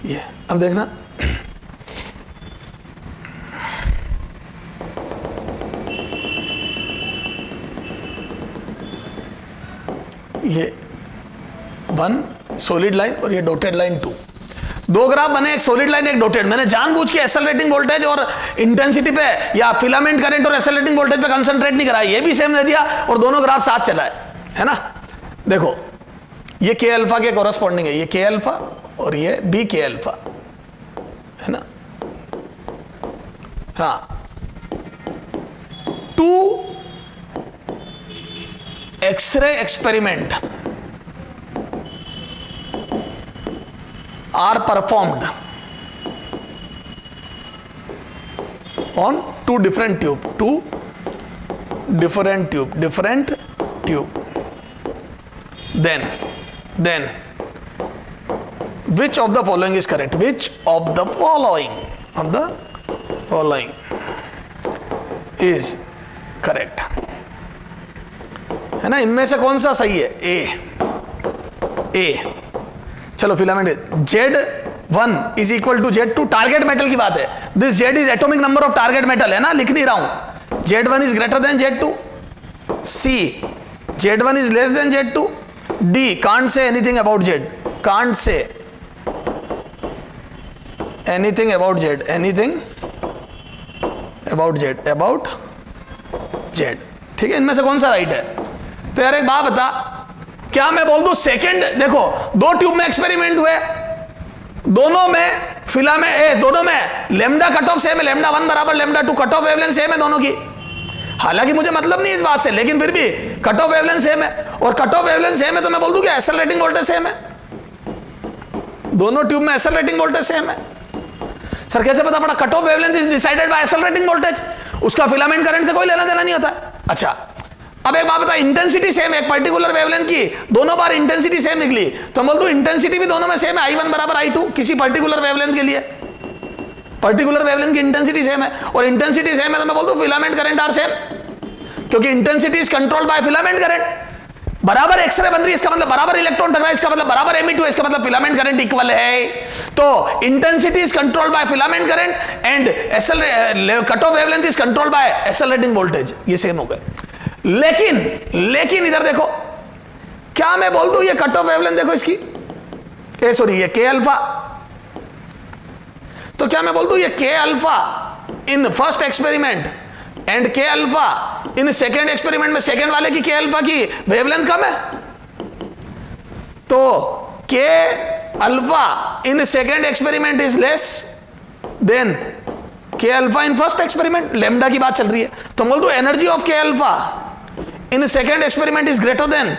ये अब देखना, ये 1 सॉलिड लाइन और ये डॉटेड लाइन 2, 2 ग्राफ बने, एक सॉलिड लाइन एक डॉटेड। मैंने जानबूझ के एक्सेलरेटिंग वोल्टेज और इंटेंसिटी पे या फिलामेंट करंट और एक्सेलरेटिंग वोल्टेज पे कंसंट्रेट नहीं कराया, ये भी सेम दे दिया और दोनों ग्राफ साथ चला है ना। देखो ये के अल्फा के कॉरस्पॉन्डिंग है, ये के अल्फा और ये बी के अल्फा, है ना। हाँ, 2 x ray experiment are performed on 2 different tube, different tube. Then which of the following is correct? Which of the following is correct? है ना, इनमें से कौन सा सही है? ए। चलो filament Z1 is equal to Z2, target metal की बात है। This Z is atomic number of target metal, है ना, लिख नहीं रहा हूं। Z1 is greater than Z2, C Z1 is less than Z2, D can't say anything about Z, can't say anything about Z, anything about Z, ठीक है। इनमें से कौन सा राइट है? तो यार एक बात बता, क्या मैं बोल दूं सेकंड, देखो 2 ट्यूब में एक्सपेरिमेंट हुए, दोनों में फिलामेंट दोनों में लेमडा कट ऑफ सेम है, लेमडा 1 बराबर lambda 2, cut off wavelength same है दोनों की। हालांकि मुझे मतलब नहीं इस बात से, लेकिन फिर भी कट ऑफ वेवलेंथ सेम है, और कट ऑफ वेवलेंथ सेम है तो मैं बोल दूं कि एक्सेलरेटिंग वोल्टेज सेम है, दोनों ट्यूब में एक्सेलरेटिंग वोल्टेज सेम है। सर कैसे पता पड़ा? Cut off wavelength is decided by accelerating voltage, उसका फिलामेंट करंट से कोई लेना देना नहीं होता। अच्छा, अब एक बात बता, इंटेंसिटी सेम है एक पर्टिकुलर वेवलेंथ की, दोनों बार इंटेंसिटी सेम निकली, तो हम बोल दूं इंटेंसिटी भी दोनों में सेम है, I1 बराबर I2 किसी पर्टिकुलर वेवलेंथ के लिए, पर्टिकुलर वेवलेंथ की इंटेंसिटी सेम है, और इंटेंसिटी सेम है तो मैं बोल दूं फिलामेंट करंट आर सेम, क्योंकि intensity is controlled by filament current. बराबर एक्सरे बन रही है, इसका मतलब बराबर इलेक्ट्रॉन टकरा, इसका मतलब बराबर एमिट, इसका मतलब फिलामेंट करंट इक्वल है। तो intensity is controlled by filament current and cut off wavelength is controlled by accelerating voltage, ये सेम हो गए। लेकिन इधर देखो, क्या मैं बोल दूं ये कट ऑफ वेवलेंथ देखो इसकी, सॉरी ये के अल्फा, तो क्या मैं बोल दूं ये के alpha in first experiment and के अल्फा इन सेकेंड एक्सपेरिमेंट में, सेकेंड वाले की के अल्फा की वेवलेंथ कम है, तो K alpha in second experiment is less than K alpha in first experiment, lambda की बात चल रही है, तो बोल दो energy of K alpha in second experiment is greater than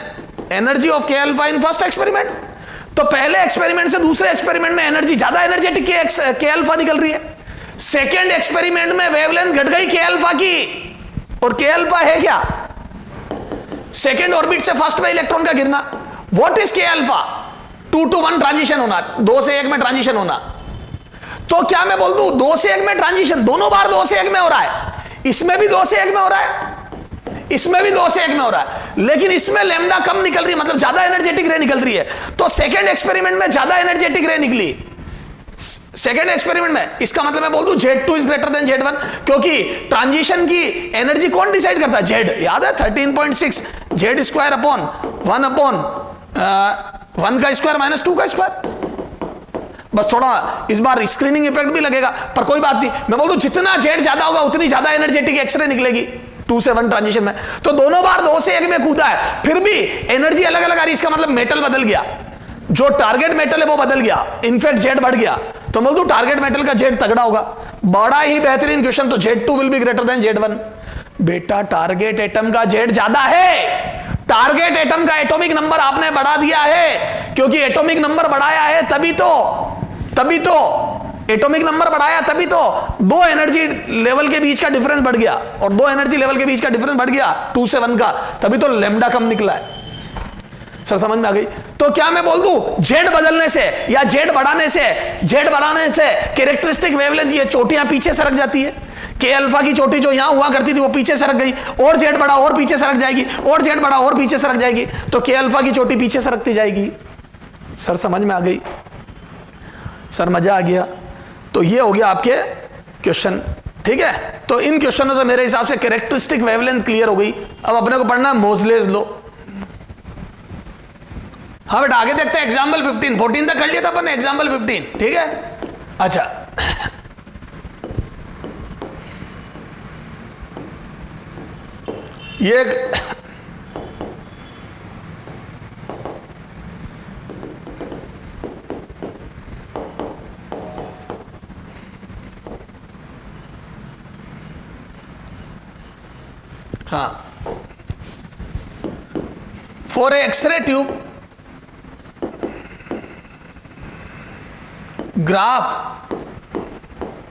energy of K alpha in first experiment. तो पहले एक्सपेरिमेंट से दूसरे एक्सपेरिमेंट में एनर्जी ज्यादा एनर्जेटिक के अल्फा निकल रही है, सेकेंड एक्सपेरिमेंट में वेवलेंथ घट गई के अल्फा की, और के अल्फा है क्या? सेकेंड ऑर्बिट से फर्स्ट में इलेक्ट्रॉन का गिरना। व्हाट इज के अल्फा? 2 to 1 ट्रांजिशन होना, 2 से 1 में ट्रांजिशन होना। तो क्या मैं बोल दूं 2 से 1 में ट्रांजिशन, दोनों बार 2 से 1 में हो रहा है, इसमें भी 2 से 1 में हो रहा है, इसमें भी 2 से 1 में हो रहा है, लेकिन इसमें लेमडा कम निकल रही है, मतलब ज्यादा एनर्जेटिक रे निकल रही है, तो सेकेंड एक्सपेरिमेंट में ज्यादा एनर्जेटिक रे निकली सेकेंड एक्सपेरिमेंट में। इसका मतलब मैं बोल दूं Z2 is greater then Z1, क्योंकि ट्रांजिशन की एनर्जी कौन डिसाइड करता है? Z, याद है 13.6 Z स्क्वायर अपॉन 1 का स्क्वायर माइनस 2 का स्क्वायर। बस थोड़ा इस बार स्क्रीनिंग इफेक्ट भी लगेगा, पर कोई बात नहीं, मैं बोल दूं जितना Z ज्यादा होगा उतनी ज्यादा एनर्जेटिक एक्सरे निकलेगी 2 से 1 ट्रांजिशन में। तो दोनों बार 2 से 1 में कूदा है, फिर भी एनर्जी अलग अलग आ रही, इसका मतलब मेटल बदल गया, जो टारगेट मेटल है वो बदल गया, इनफैक्ट Z बढ़ गया, तो बोल दूं टारगेट मेटल का Z तगड़ा होगा। बड़ा ही बेहतरीन क्वेश्चन, तो Z2 will be greater then Z1। बेटा टारगेट एटम का Z ज्यादा है, टारगेट एटम का एटॉमिक नंबर आपने बढ़ा दिया है, क्योंकि एटॉमिक नंबर बढ़ाया है तभी तो एटॉमिक नंबर बढ़ाया, तभी तो 2 एनर्जी लेवल के बीच का डिफरेंस बढ़ गया, और 2 एनर्जी लेवल के बीच का डिफरेंस बढ़ गया 2 से 1 का, तभी तो लेमडा कम निकला है। सर समझ में आ गई? तो क्या मैं बोल दूं Z बदलने से या Z बढ़ाने से कैरेक्टरिस्टिक वेवलेंथ, ये चोटियां पीछे सरक जाती है, के अल्फा की चोटी जो यहां हुआ करती थी वो पीछे सरक गई, और Z बढ़ा और पीछे सरक जाएगी, और Z बढ़ा और पीछे सरक जाएगी, तो के अल्फा की चोटी पीछे सरकती जाएगी। सर समझ में आ गई? सर मजा आ गया? तो ये हो गया आपके क्वेश्चन, ठीक है। तो इन क्वेश्चनों से मेरे हिसाब से कैरेक्टरिस्टिक वेवलेंथ क्लियर हो गई। अब अपने को पढ़ना है मोजलेस लॉ। हाँ बेटा आगे देखते हैं एग्जाम्पल 15, 14 तक कर लिया था अपन ने, एग्जाम्पल 15, ठीक है। अच्छा ये हाँ, for a X-ray tube, graph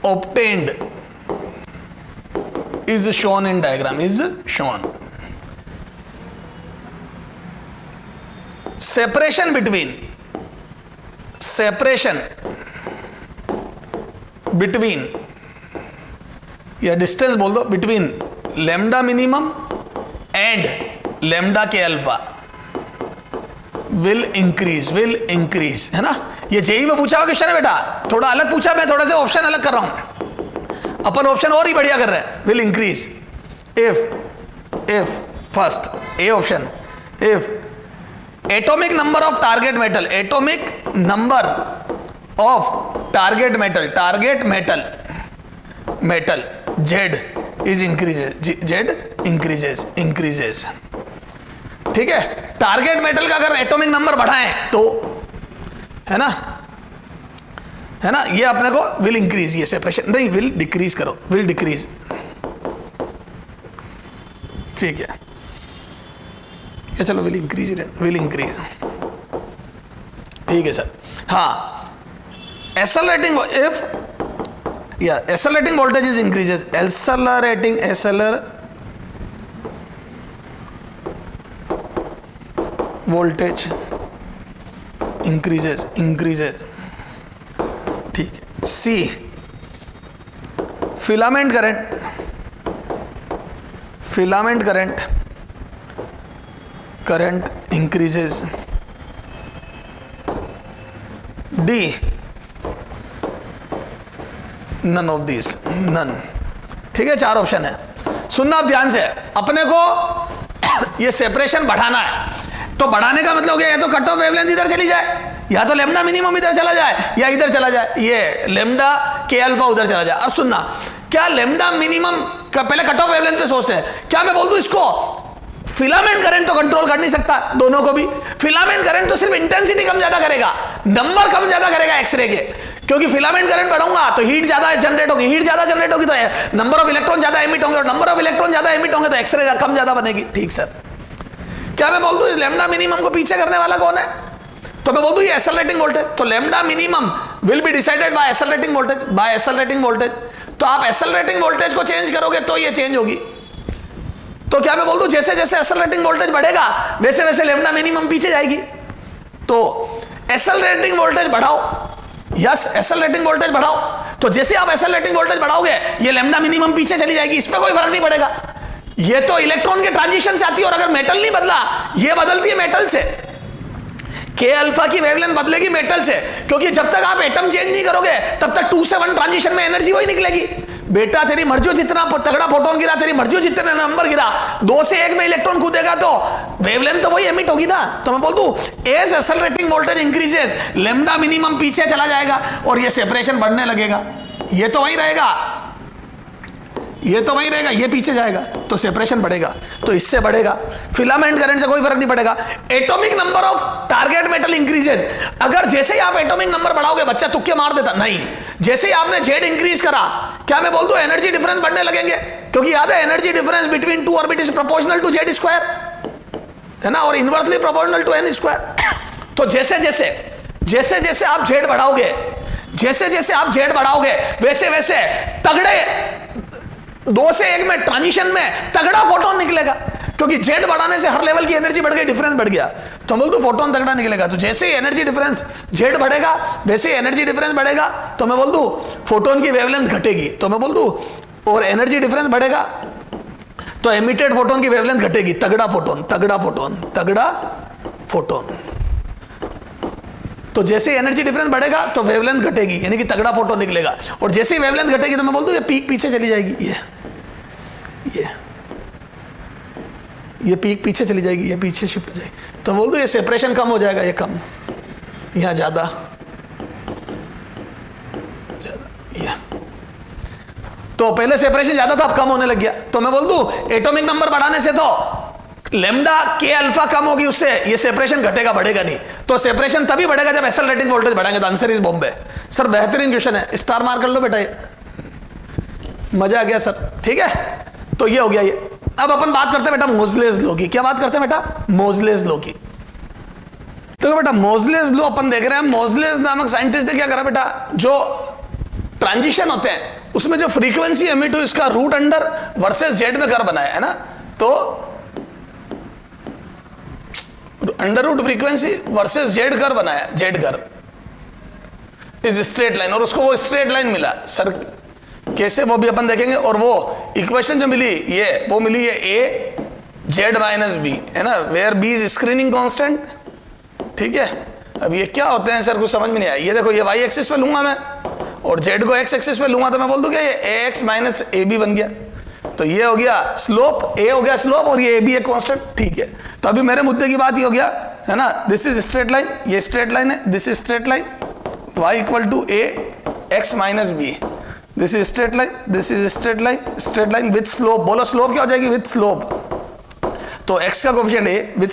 obtained is shown in diagram, is shown. Separation between या डिस्टेंस बोल दो, between lambda minimum and lambda के अल्फा will increase, है ना। ये जेई में पूछा हुआ क्वेश्चन है बेटा, थोड़ा अलग पूछा, मैं थोड़ा सा ऑप्शन अलग कर रहा हूं, अपन ऑप्शन और ही बढ़िया कर रहे हैं। will increase if first A option, if atomic number of target metal Z is increases, ठीक है, टारगेट मेटल का अगर एटॉमिक नंबर बढ़ाएं तो, है ना, है ना, ये अपने को विल इंक्रीज, ये सेपरेशन नहीं, विल डिक्रीज करो, विल डिक्रीज, ठीक है, ये चलो विल इंक्रीज, विल इंक्रीज, ठीक है सर। हाँ, accelerating if accelerating voltage is increases, accelerating voltage increases, ठीक है। C, filament current increases। D, none of this, none, ठीक है, 4 ऑप्शन है। सुनना आप ध्यान से, अपने को ये सेपरेशन बढ़ाना है, तो बढ़ाने का मतलब हो गया या तो कट ऑफ वेवलेंथ इधर चली जाए, या तो लेमडा मिनिमम इधर चला जाए, या इधर चला जाए, ये लेमडा के अल्फा उधर चला जाए। अब सुनना, क्या लेमडा मिनिमम का पहले कट ऑफ वेवलेंथ पे सोचते हैं, क्या मैं बोल दूं इसको फिलामेंट करंट तो कंट्रोल कर नहीं सकता, दोनों को भी। फिलामेंट करंट तो सिर्फ इंटेंसिटी कम ज्यादा करेगा, नंबर कम ज्यादा करेगा एक्सरे के, क्योंकि फिलामेंट करंट बढ़ाऊंगा तो हीट ज्यादा जनरेट होगी, हीट ज्यादा जनरेट होगी तो नंबर ऑफ इलेक्ट्रॉन ज्यादा एमिट होंगे, और नंबर ऑफ इलेक्ट्रॉन ज्यादा एमिट होंगे तो एक्सरे कम ज्यादा बनेगी। ठीक सर, क्या मैं बोल दूं इस लेमडा मिनिमम को पीछे करने वाला कौन है, तो मैं बोल दूं ये एक्सेलरेटिंग वोल्टेज, तो lambda minimum will be decided by accelerating voltage, by accelerating voltage. तो आप एक्सेलरेटिंग वोल्टेज को चेंज करोगे तो ये चेंज होगी। तो क्या मैं बोल दूं जैसे जैसे एक्सेलरेटिंग वोल्टेज बढ़ेगा वैसे वैसे लेमडा मिनिमम पीछे जाएगी। तो एक्सेलरेटिंग वोल्टेज बढ़ाओ, यस एक्सेलरेटिंग वोल्टेज बढ़ाओ, तो जैसे आप एक्सेलरेटिंग वोल्टेज बढ़ाओगे ये लेमडा मिनिमम पीछे चली जाएगी, इस पर कोई फर्क नहीं पड़ेगा। ये तो इलेक्ट्रॉन के ट्रांजिशन से आती है, और अगर मेटल नहीं बदला, ये बदलती है मेटल से। के अल्फा की वेवलेंथ बदलेगी मेटल से, क्योंकि जब तक आप एटम चेंज नहीं करोगे तब तक 2 से 1 ट्रांजिशन में एनर्जी वही निकलेगी। बेटा तेरी मर्जी जितना तगड़ा फोटोन गिरा, तेरी मर्जी जितने नंबर गिरा, 2 से 1 में इलेक्ट्रॉन कूदेगा तो वेवलेंथ तो वही एमिट होगी ना। तो मैं बोल दूं as accelerating voltage increases lambda minimum पीछे चला जाएगा और ये सेपरेशन बढ़ने लगेगा। ये तो वही रहेगा, ये तो वही रहेगा, ये पीछे जाएगा तो सेपरेशन बढ़ेगा, तो इससे बढ़ेगा। फिलामेंट करंट से कोई फर्क नहीं पड़ेगा। Atomic number of target metal increases, अगर जैसे ही आप एटॉमिक नंबर बढ़ाओगे, बच्चा तुक्के मार देता नहीं, जैसे ही आपने जेड इंक्रीज करा, क्या मैं बोल दूं एनर्जी डिफरेंस बढ़ने लगेंगे, क्योंकि याद है energy difference between 2 orbit is proportional to Z square, है ना, और inversely proportional to N square. तो जैसे जैसे आप जेड बढ़ाओगे, जैसे जैसे आप जेड बढ़ाओगे वैसे वैसे तगड़े 2 से 1 में ट्रांजिशन में तगड़ा फोटोन निकलेगा, क्योंकि जेड बढ़ाने से हर लेवल की एनर्जी बढ़ गई, डिफरेंस बढ़ गया, तो बोल दो फोटोन तगड़ा निकलेगा। तो जैसे ही एनर्जी डिफरेंस जेड बढ़ेगा वैसे ही एनर्जी डिफरेंस बढ़ेगा, तो मैं बोल दूं फोटोन की वेवलेंथ घटेगी, तो मैं बोल दूं और एनर्जी डिफरेंस बढ़ेगा तो एमिटेड फोटोन की वेवलेंथ घटेगी, तगड़ा फोटोन, तगड़ा फोटोन, तगड़ा फोटोन। तो जैसे एनर्जी डिफरेंस बढ़ेगा तो वेवलेंथ घटेगी, यानी कि तगड़ा फोटोन निकलेगा, और जैसे ही वेवलेंथ घटेगी तो मैं बोल दूं ये पीक पीछे चली जाएगी, ये पीक पीछे चली जाएगी, ये पीछे शिफ्ट हो जाएगी, तो बोल दो ये सेपरेशन कम हो जाएगा, ये कम, यहां ज्यादा, ये तो पहले सेपरेशन ज्यादा था अब कम होने लग गया। तो मैं बोल दूं एटॉमिक नंबर बढ़ाने से तो लेमडा के अल्फा कम होगी, उससे ये सेपरेशन घटेगा बढ़ेगा नहीं। तो सेपरेशन तभी बढ़ेगा जब एक्सेलरेटिंग वोल्टेज बढ़ाएंगे। तो आंसर इज बॉम्बे। सर बेहतरीन क्वेश्चन है, स्टार मार कर लो बेटा, ये मजा आ गया सर, ठीक है। तो ये हो गया ये। अब अपन बात करते हैं बेटा मोजलेस लॉ की। क्या बात करते हैं बेटा? मोजलेस लॉ की। तो बेटा मोजलेस लॉ अपन देख रहे हैं। मोजलेस नामक साइंटिस्ट ने क्या करा बेटा, जो ट्रांजिशन होते हैं उसमें जो फ्रीक्वेंसी एमिट हुई उसका रूट अंडर वर्सेस जेड में कर्व बनाया है ना, तो under root frequency versus Z curve बनाया, Z curve is straight line, और उसको वो स्ट्रेट लाइन मिला। सर कैसे, वो भी अपन देखेंगे। और वो इक्वेशन जो मिली ये वो मिली है ए जेड माइनस बी, है ना, where B is screening constant, ठीक है। अब ये क्या होते हैं सर, कुछ समझ में नहीं आया। ये देखो ये वाई एक्सिस पे लूंगा मैं और जेड को एक्स एक्सिस पे लूंगा, तो मैं बोल दूं क्या ये ए एक्स माइनस ए बी बन गया। तो ये हो गया स्लोप, ए हो गया स्लोप, और ये ए बी एक कांस्टेंट, ठीक है। तो अभी मेरे मुद्दे की बात ये हो गया, है ना, दिस इज स्ट्रेट लाइन, ये स्ट्रेट लाइन है, this is straight line, y equal to A X minus B, this is straight line, this is straight line, straight line with slope. बोलो स्लोप क्या हो जाएगी? With slope. तो x का coefficient a with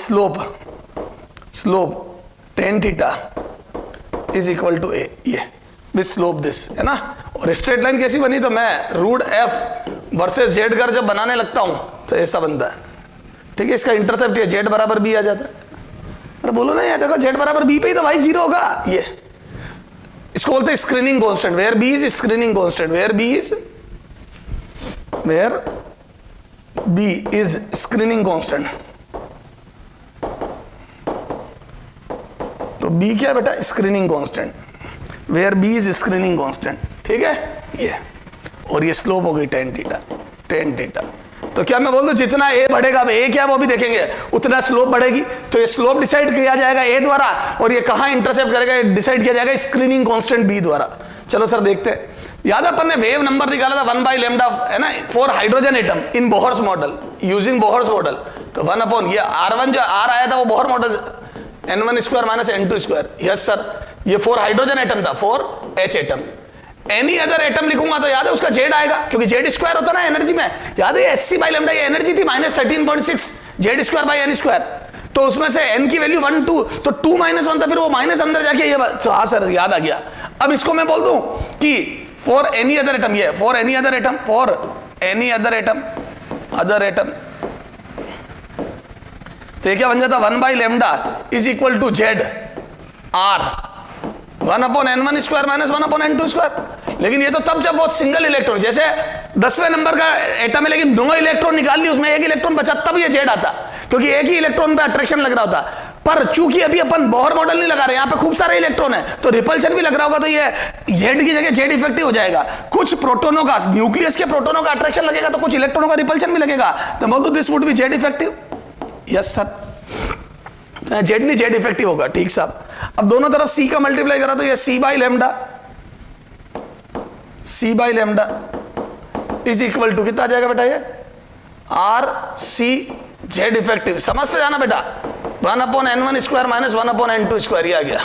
slope tan theta is equal to a, ये with slope this, है ना। और स्ट्रेट लाइन कैसी बनी, तो मैं रूट f वर्सेस z कर जब बनाने लगता हूं तो ऐसा बनता है, ठीक है। इसका इंटरसेप्ट ये z बराबर b आ जाता है। अरे बोलो ना यार, देखो z बराबर b पे ही तो y 0 होगा। ये इसको बोलते हैं screening constant, where b is screening constant, where b is screening constant. तो b क्या है बेटा, screening constant, where b is screening constant, ठीक है ये। और ये स्लोप हो गई tan थीटा। तो क्या मैं बोल दूं जितना a बढ़ेगा, a क्या वो भी देखेंगे, उतना स्लोप बढ़ेगी। तो ये स्लोप डिसाइड किया जाएगा a द्वारा, और ये कहां इंटरसेप्ट करेगा, डिसाइड किया जाएगा स्क्रीनिंग कांस्टेंट b द्वारा। चलो सर देखते हैं। याद है अपन ने वेव नंबर निकाला था 1 बाई लैम्डा, है ना, for hydrogen atom in Bohr's model, using Bohr's model. तो 1 अपॉन ये R1 जो R आया था वो Bohr model n1 square minus n2 square. Yes sir, ये फॉर हाइड्रोजन एटम था, for H atom. Any other atom लिखूंगा तो याद है उसका जेड आएगा, क्योंकि जेड स्क्वायर होता ना एनर्जी में। याद है एच सी बाई लैम्डा, ये एनर्जी थी -13.6 Z square by N square. तो उसमें से एन की वैल्यू 1 2, तो 2 -1 था, फिर वो माइनस अंदर जाके ये, तो हाँ सर याद आ गया। अब इसको मैं बोल दूं कि फॉर एनी अदर एटम, ये फॉर एनी अदर एटम, तो ये क्या बन जाता, 1 by lambda is equal to Z R 1 upon n1 square minus 1 upon n2 square. लेकिन ये तो तब जब वो सिंगल इलेक्ट्रॉन, जैसे 10वें नंबर का एटम है लेकिन 9 इलेक्ट्रॉन निकाल ली, उसमें 1 इलेक्ट्रॉन बचा, तब ये जेड आता, क्योंकि एक ही इलेक्ट्रॉन पे अट्रैक्शन लग रहा होता। पर चूंकि अभी अपन बोहर मॉडल नहीं लगा रहे, यहाँ पे खूब सारे इलेक्ट्रॉन है, तो रिपल्शन भी लग रहा होगा, तो ये जेड की जगह जेड इफेक्टिव हो जाएगा। कुछ प्रोटोनों का, न्यूक्लियस के प्रोटोनों का अट्रैक्शन लगेगा, तो कुछ इलेक्ट्रॉनों का रिपल्शन भी लगेगा। तो बोल दो this would be Z effective. Yes sir, Z नहीं जेड इफेक्टिव होगा, ठीक साहब। अब दोनों तरफ सी का मल्टीप्लाई करा तो ये C by lambda is equal to कितना आ जाएगा बेटा, ये आर सी जेड इफेक्टिव। समझते जाना बेटा, 1 upon n1 square minus 1 upon n2 square, ये आ गया।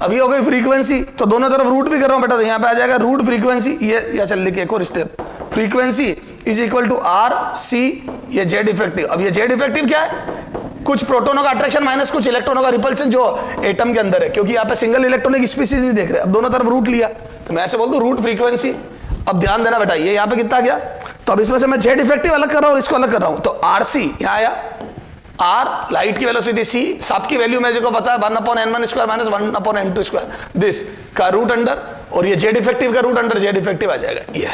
अभी हो गई फ्रीक्वेंसी, तो दोनों तरफ रूट भी कर रहा हूं बेटा, तो यहां पे आ जाएगा रूट फ्रीक्वेंसी, ये या चल लिखे एक और step, frequency is equal to R C ये जेड इफेक्टिव। अब ये जेड इफेक्टिव क्या है, कुछ प्रोटोनों का अट्रैक्शन माइनस कुछ इलेक्ट्रॉनों का रिपल्शन जो एटम के अंदर है, क्योंकि यहाँ पे सिंगल इलेक्ट्रॉनिक स्पीसीज नहीं देख रहे। अब दोनों तरफ रूट लिया, तो मैं ऐसे बोल दूं रूट फ्रीक्वेंसी। अब ध्यान देना बेटा, ये यहाँ पे कितना गया, तो अब इसमें से मैं जेड इफेक्टिव अलग कर रहा हूँ और इसको अलग कर रहा हूँ। तो आर सी यहाँ आया, आर लाइट की वेलोसिटी, सी सब की वैल्यू मुझे को पता है 1 upon n1 square minus 1 upon n2 square, this का रूट अंडर, और ये जेड इफेक्टिव का रूट अंडर जेड इफेक्टिव आ जाएगा ये।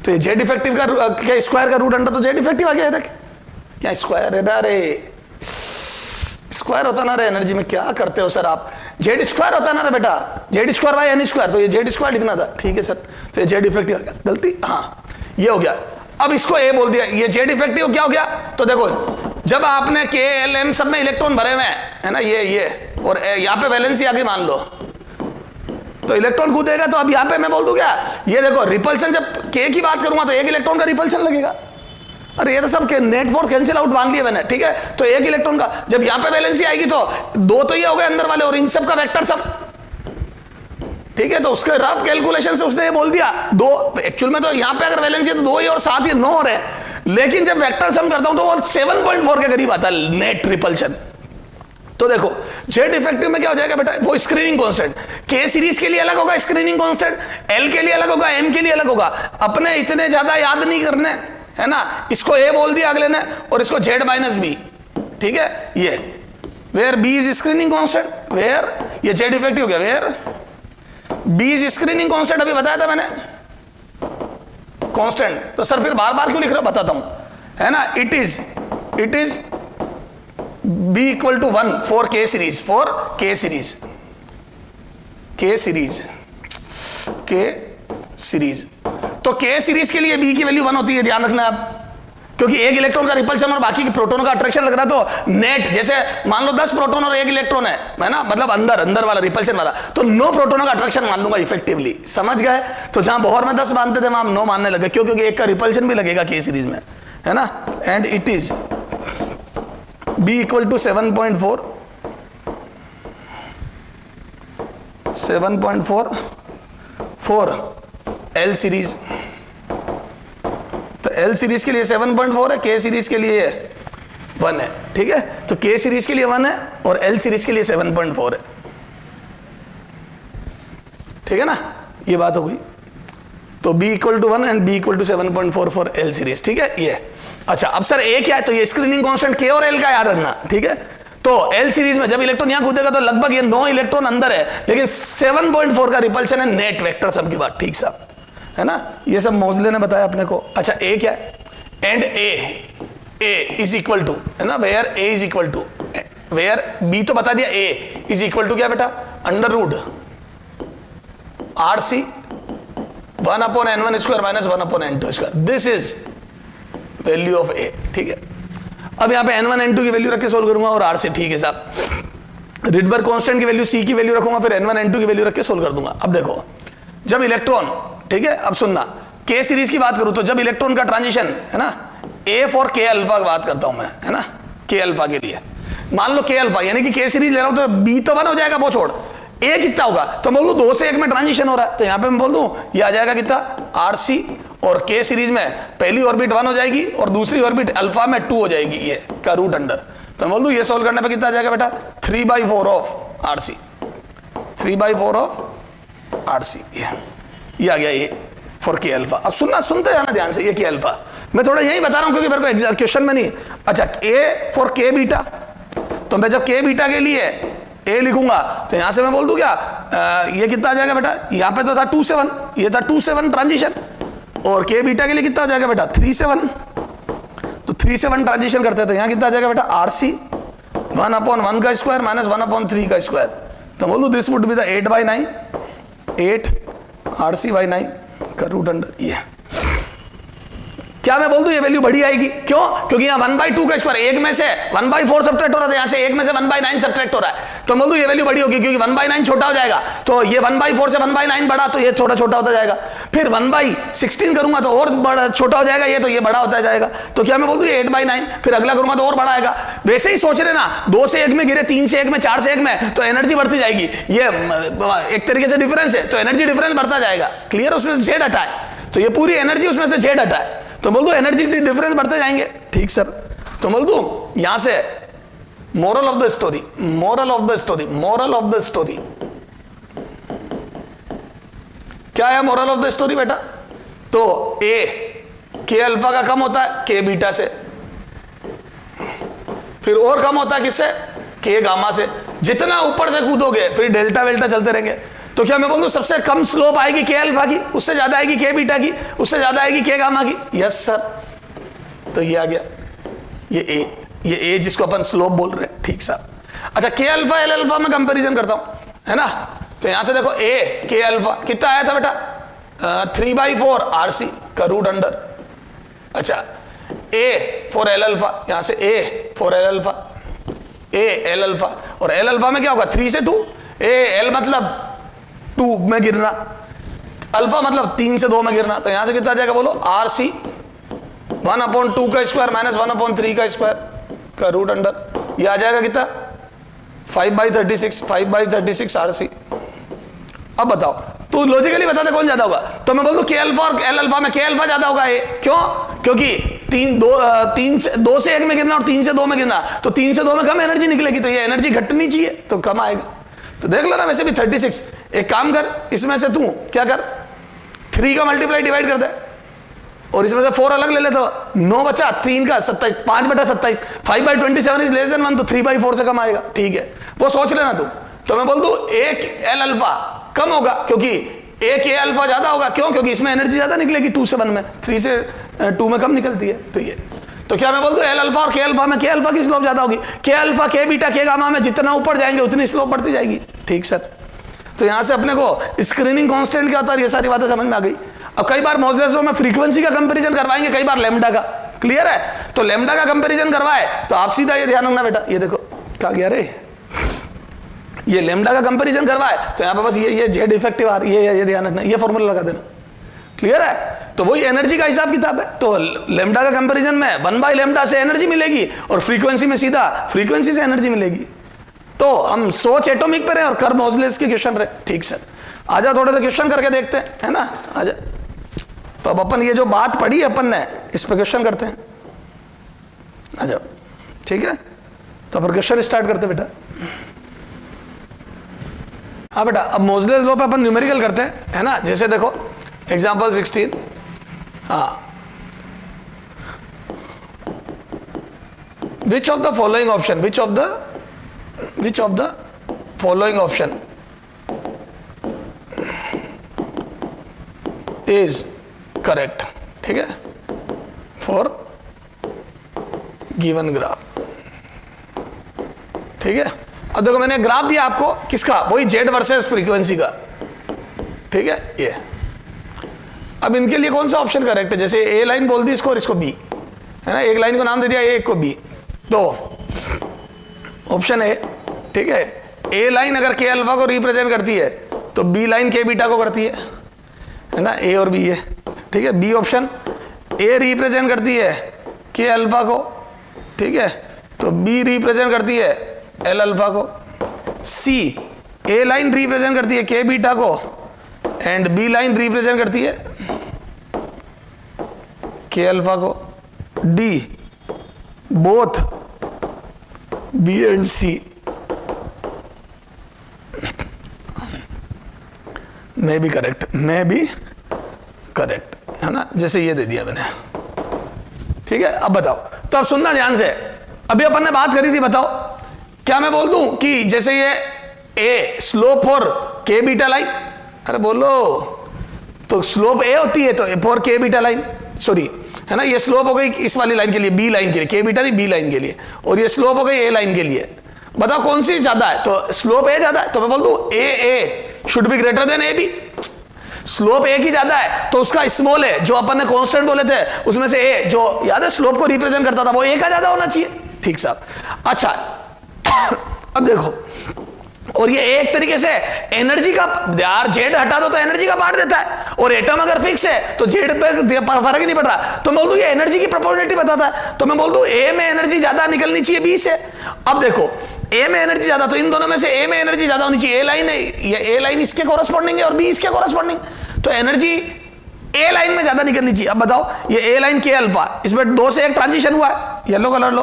तो ये जेड इफेक्टिव का स्क्वायर का रूट अंडर, तो जेड इफेक्टिव आ गया। देख क्या स्क्वायर है ना रे, स्क्वायर होता ना रे एनर्जी में, क्या करते हो सर आप, जेड स्क्वायर होता ना रे बेटा, Z square by N square, तो ये जेड स्क्वायर लिखना था, ठीक है सर। तो ये जेड इफेक्टिव आ गया, गलती हाँ ये हो गया। अब इसको ए बोल दिया, ये जेड इफेक्टिव क्या हो गया, तो देखो जब आपने के एल एम सब में इलेक्ट्रॉन भरे हुए हैं, है ना, ये और यहाँ पे वैलेंसी आगे मान लो, तो इलेक्ट्रॉन कूदेगा। तो अब यहाँ पे मैं बोल दूं क्या, ये देखो रिपल्शन, जब के की बात करूंगा तो एक इलेक्ट्रॉन का रिपल्शन लगेगा। अरे ये तो सब नेट फोर्स कैंसिल आउट मान लिया मैंने, ठीक है। तो एक इलेक्ट्रॉन का जब यहां पे वैलेंसी आएगी तो 2 तो ये हो गए अंदर वाले, और इन सब का वेक्टर सब, ठीक है। तो उसके रफ कैलकुलेशन से उसने ये बोल दिया 2, एक्चुअल में तो यहां पे अगर वैलेंसी है तो 2 ही और 7 ही 9 हो रहे हैं, लेकिन जब वेक्टर सम करता हूं तो वो 7.4 के करीब आता है नेट रिपल्शन। तो देखो जेड इफेक्टिव में क्या हो जाएगा बेटा, वो स्क्रीनिंग कांस्टेंट के सीरीज के लिए अलग होगा स्क्रीनिंग कांस्टेंट, एल के लिए अलग होगा, एन के लिए अलग होगा। अपने इतने ज्यादा याद नहीं करने, है ना। इसको ए बोल दिया अगले ने, और इसको जेड माइनस बी, ठीक है। ये where B is screening constant, where ये जेड इफेक्टिव हो गया, where B is screening constant, अभी बताया था मैंने कांस्टेंट। तो सर फिर बार बार क्यों लिख रहा हूं, बताता हूं, है ना। It is B equal to 1 for K series, तो के सीरीज के लिए बी की वैल्यू 1 होती है, ध्यान रखना आप, क्योंकि एक इलेक्ट्रॉन का रिपल्शन और बाकी के प्रोटोन का अट्रैक्शन लग रहा है। तो नेट जैसे मान लो 10 प्रोटोन और 1 इलेक्ट्रॉन है ना, मतलब अंदर वाला रिपल्शन वाला, तो 9 प्रोटोनों का अट्रैक्शन मान लूंगा इफेक्टिवली, समझ गए। तो जहां बोहर में 10 मानते थे वहां 9 मानने लगे, क्यों, क्योंकि एक का रिपल्शन भी लगेगा के सीरीज में, है ना। And it is B equal to 7.4 for L series. तो एल सीरीज के लिए 7.4 है, के सीरीज के लिए 1 है, ठीक है। तो के सीरीज के लिए 1 है और एल सीरीज के लिए 7.4 है, ठीक है ना, ये बात हो गई। तो B equal to 1 and B equal to 7.4 for L series, ठीक है ये। अच्छा अब सर A क्या है, तो ये स्क्रीनिंग कांस्टेंट K और L का याद रखना, ठीक है। तो एल सीरीज में जब इलेक्ट्रॉन यहां कूदेगा तो लगभग ये 9 इलेक्ट्रॉन अंदर है, लेकिन 7.4 का रिपल्शन है, नेट वेक्टर सबकी बात ठीक साहब, है ना, ये सब मोजले ने बताया अपने को। अच्छा A क्या है, and A is equal to, है ना, where A is equal to, where B तो बता दिया, A इज इक्वल टू क्या बेटा, under root RC 1/n1 square minus 1/n2 square, this is value of A, ठीक है। अब यहां पे n1 n2 की वैल्यू रख के सोल्व करूंगा और RC, ठीक है साहब। रिडबर्ग कांस्टेंट की वैल्यू C की वैल्यू रखूंगा, फिर n1 n2 की वैल्यू रख के सोल्व कर दूंगा। अब देखो जब इलेक्ट्रॉन, ठीक है, अब सुनना, K सीरीज की बात करूं तो जब इलेक्ट्रॉन का ट्रांजिशन, है ना, A फॉर K अल्फा की बात करता हूं मैं, है ना, K अल्फा के लिए मान लो K अल्फा, यानी कि K सीरीज ले रहा हूं तो B तो 1 हो जाएगा, वो छोड़, A कितना होगा, तो बोल दूं 2 से 1 में ट्रांजिशन हो रहा है, तो यहां पे मैं बोल दूं ये आ जाएगा कितना, RC, और K सीरीज में पहली ऑर्बिट 1 हो जाएगी और दूसरी ऑर्बिट अल्फा में 2 हो जाएगी, ये का रूट अंडर, तो मैं बोल दूं ये सोल्व करने पे कितना आ जाएगा बेटा, 3/4 ऑफ RC, 3/4 ऑफ RC, ये आ गया ये फॉर K अल्फा। अब सुनते जाना ध्यान से, ये K अल्फा मैं थोड़ा यही बता रहा हूं क्योंकि मेरे को क्वेश्चन में नहीं। अच्छा A फॉर K बीटा, तो मैं जब K बीटा के लिए A लिखूंगा तो यहां से मैं बोल दूं क्या, ये कितना आ जाएगा बेटा, यहां पे तो था 2 से 1, ये था 2 से 1 ट्रांजिशन, और K बीटा के लिए कितना हो जाएगा बेटा 3 से 1, तो 3 से 1 ट्रांजिशन करते हैं तो यहाँ कितना आ जाएगा बेटा RC 1/1 का स्क्वायर माइनस 1/3 का स्क्वायर, तो बोल दो this would be the 8/9, 8 RC/9 का रूट अंडर, ये क्या मैं बोल दूं ये वैल्यू बड़ी आएगी, क्यों, क्योंकि यहाँ 1/2 का स्क्वायर, एक में से 1/4 सब्ट्रैक्ट हो रहा था, यहाँ से एक में से 1/9 सब्ट्रैक्ट हो रहा है, तो बोल दूं ये वैल्यू बड़ी होगी क्योंकि 1/9 छोटा हो जाएगा, तो ये 1/4 से 1/9 बड़ा, तो ये थोड़ा छोटा होता जाएगा, फिर 1/16 करूंगा तो और बड़ा छोटा हो जाएगा ये, तो ये बड़ा होता जाएगा, तो क्या मैं बोल दूं 8/9, फिर अगला करूंगा तो और बड़ा आएगा। वैसे ही सोच रहे ना, 2 से 1 में गिरे, 3 से 1 में, 4 से 1 में, तो एनर्जी बढ़ती जाएगी, ये एक तरीके से डिफरेंस है, तो एनर्जी डिफरेंस बढ़ता जाएगा, क्लियर, उसमें से Z हटा है, तो ये पूरी एनर्जी उसमें से Z हटा है, तो बोल दो एनर्जी डिफरेंस बढ़ते जाएंगे, ठीक सर। तो बोल दो यहां से moral of the story, moral of the story, moral of the story क्या है, मोरल ऑफ द स्टोरी बेटा, तो A K अल्फा का कम होता है K बीटा से, फिर और कम होता है किससे, K गामा से, जितना ऊपर से कूदोगे फिर डेल्टा वेल्टा चलते रहेंगे, तो क्या मैं बोल दूं सबसे कम स्लोप आएगी K अल्फा की, उससे ज्यादा आएगी K बीटा की, उससे ज्यादा आएगी K गामा की, यस सर, तो ये आ गया ये A जिसको अपन स्लोप बोल रहे हैं, ठीक सर। अच्छा K अल्फा L अल्फा में कंपैरिजन करता हूं, है ना, तो यहां से देखो A K अल्फा कितना आया था बेटा 3/4 RC का रूट अंडर, अच्छा A फॉर L अल्फा, यहां से A for L alpha, A L alpha, और L अल्फा में क्या होगा 3 से 2, A L मतलब 2 में गिरना, अल्फा मतलब 3 से 2 में गिरना, तो यहां से कितना आ जाएगा बोलो RC 1/2 का स्क्वायर माइनस 1/3 का स्क्वायर का रूट अंडर, ये आ जाएगा कितना 5/36 RC। अब बताओ तो लॉजिकली बता दे कौन ज्यादा होगा, तो मैं बोल दूं K अल्फा और L अल्फा में K अल्फा ज्यादा होगा, क्यों, क्योंकि 2 से 1 में गिरना और 3 से 2 में गिरना, तो 3 से 2 में कम एनर्जी निकलेगी, तो ये एनर्जी घटनी चाहिए तो कम आएगा, तो देख लो ना, वैसे भी 36, एक काम कर, इसमें से तू क्या कर 3 का मल्टीप्लाई डिवाइड कर दे और इसमें से 4 अलग ले ले, तो 9 बचा, 3 का 27, 5/27, 5/27 इज लेस देन 1, तो 3/4 से कम आएगा, ठीक है, वो सोच लेना तू। तो मैं बोल दूं एक L अल्फा कम होगा क्योंकि एक K अल्फा ज्यादा होगा, क्यों, क्योंकि इसमें एनर्जी ज्यादा निकलेगी 2 से 1 में, 3 से 2 में कम निकलती है, तो ये, तो क्या मैं बोल दूं L अल्फा और K अल्फा में K अल्फा की स्लोप ज्यादा होगी, K alpha K beta K gamma में जितना ऊपर जाएंगे उतनी स्लोप बढ़ती जाएगी, ठीक सर। तो यहां से अपने को स्क्रीनिंग कांस्टेंट क्या होता है, ये सारी बातें समझ में आ गई। अब कई बार मॉड्यूलस में फ्रीक्वेंसी का कंपैरिजन करवाएंगे, कई बार लैम्डा का, क्लियर है, तो लैम्डा का कंपैरिजन करवाए तो आप सीधा ये ध्यान रखना बेटा, ये देखो क्या गया रे, ये लैम्डा का कंपैरिजन करवाए तो यहां पे बस ये जेड इफेक्टिव आ रही है, ये ध्यान रखना, ये फॉर्मूला लगा देना, क्लियर है, तो वही एनर्जी का हिसाब किताब है, तो लैम्डा का कंपैरिजन में 1/λ से एनर्जी मिलेगी और फ्रीक्वेंसी में सीधा फ्रीक्वेंसी से एनर्जी मिलेगी। तो हम सोच एटॉमिक पे रहे और कर मॉड्यूलस के क्वेश्चन रहे, ठीक सर। आ जाओ थोड़े से क्वेश्चन करके देखते हैं, है ना, आ जाओ। तो अब अपन ये जो बात पढ़ी अपन ने इस पर क्वेश्चन करते हैं। अच्छा ठीक है, तो अपन क्वेश्चन स्टार्ट करते हैं बेटा। हाँ बेटा, अब मोजलेस लॉ पे अपन न्यूमेरिकल करते हैं, है ना। जैसे देखो एग्जांपल 16, हाँ, which of the following option, which of the following option is correct, ठीक है, for given graph, ठीक है। अब देखो मैंने ग्राफ दिया आपको, किसका, वही जेड वर्सेस फ्रीक्वेंसी का, ठीक है ये। अब इनके लिए कौन सा ऑप्शन करेक्ट है, जैसे ए लाइन बोल दी इसको और इसको बी, है ना, एक लाइन को नाम दे दिया ए, एक को बी, तो ऑप्शन ए, ठीक है, ए लाइन अगर के अल्फा को रिप्रेजेंट करती है तो बी लाइन के बीटा को करती है ना, ए और बी है, ठीक है। बी ऑप्शन, ए रिप्रेजेंट करती है के अल्फा को, ठीक है, तो बी रिप्रेजेंट करती है एल अल्फा को। सी, ए लाइन रिप्रेजेंट करती है के बीटा को एंड बी लाइन रिप्रेजेंट करती है के अल्फा को। डी, बोथ बी एंड सी में भी करेक्ट, में भी करेक्ट, है ना, जैसे ये दे दिया मैंने, ठीक है। अब बताओ, तो अब सुनना ध्यान से, अभी अपन ने बात करी थी, बताओ क्या मैं बोल दूं कि जैसे ये ए स्लोप फॉर के बीटा लाइन, अरे बोलो, तो स्लोप ए होती है तो फॉर के बीटा लाइन, सॉरी, है ना, ये स्लोप हो गई इस वाली लाइन के लिए, बी लाइन के लिए, के बीटा नहीं बी लाइन के लिए, और ये स्लोप हो गई ए लाइन के लिए। बताओ कौन सी ज्यादा है, तो स्लोप ए ज्यादा है, तो मैं बोल दूं A should be greater than A B. Slope A की ज्यादा है तो उसका स्मॉल है जो अपन ने कांस्टेंट बोले थे उसमें से ए, जो याद है स्लोप को रिप्रेजेंट करता था, वो ए का ज्यादा होना चाहिए, ठीक साहब। अच्छा अब देखो, और ये एक तरीके से एनर्जी का, यार जेड हटा दो तो एनर्जी का पार्ट देता है, और एटम अगर फिक्स है तो जेड पे फर्क ही नहीं पड़ रहा, तो मैं बोल दूं ये एनर्जी की प्रोपोर्शनलिटी बताता है, तो मैं बोल दूं ए में एनर्जी ज्यादा निकलनी चाहिए बी से। अब देखो ए में एनर्जी ज्यादा, तो इन दोनों में से ए में एनर्जी ज्यादा होनी चाहिए, ए लाइन है, ए लाइन इसके कोरस्पॉन्डिंग है और बी इसके कोरस्पॉन्डिंग, तो एनर्जी ए लाइन में ज्यादा निकलनी चाहिए। अब बताओ ये ए लाइन के अल्फा, इसमें 2 से 1 ट्रांजिशन हुआ है, येलो कलर लो,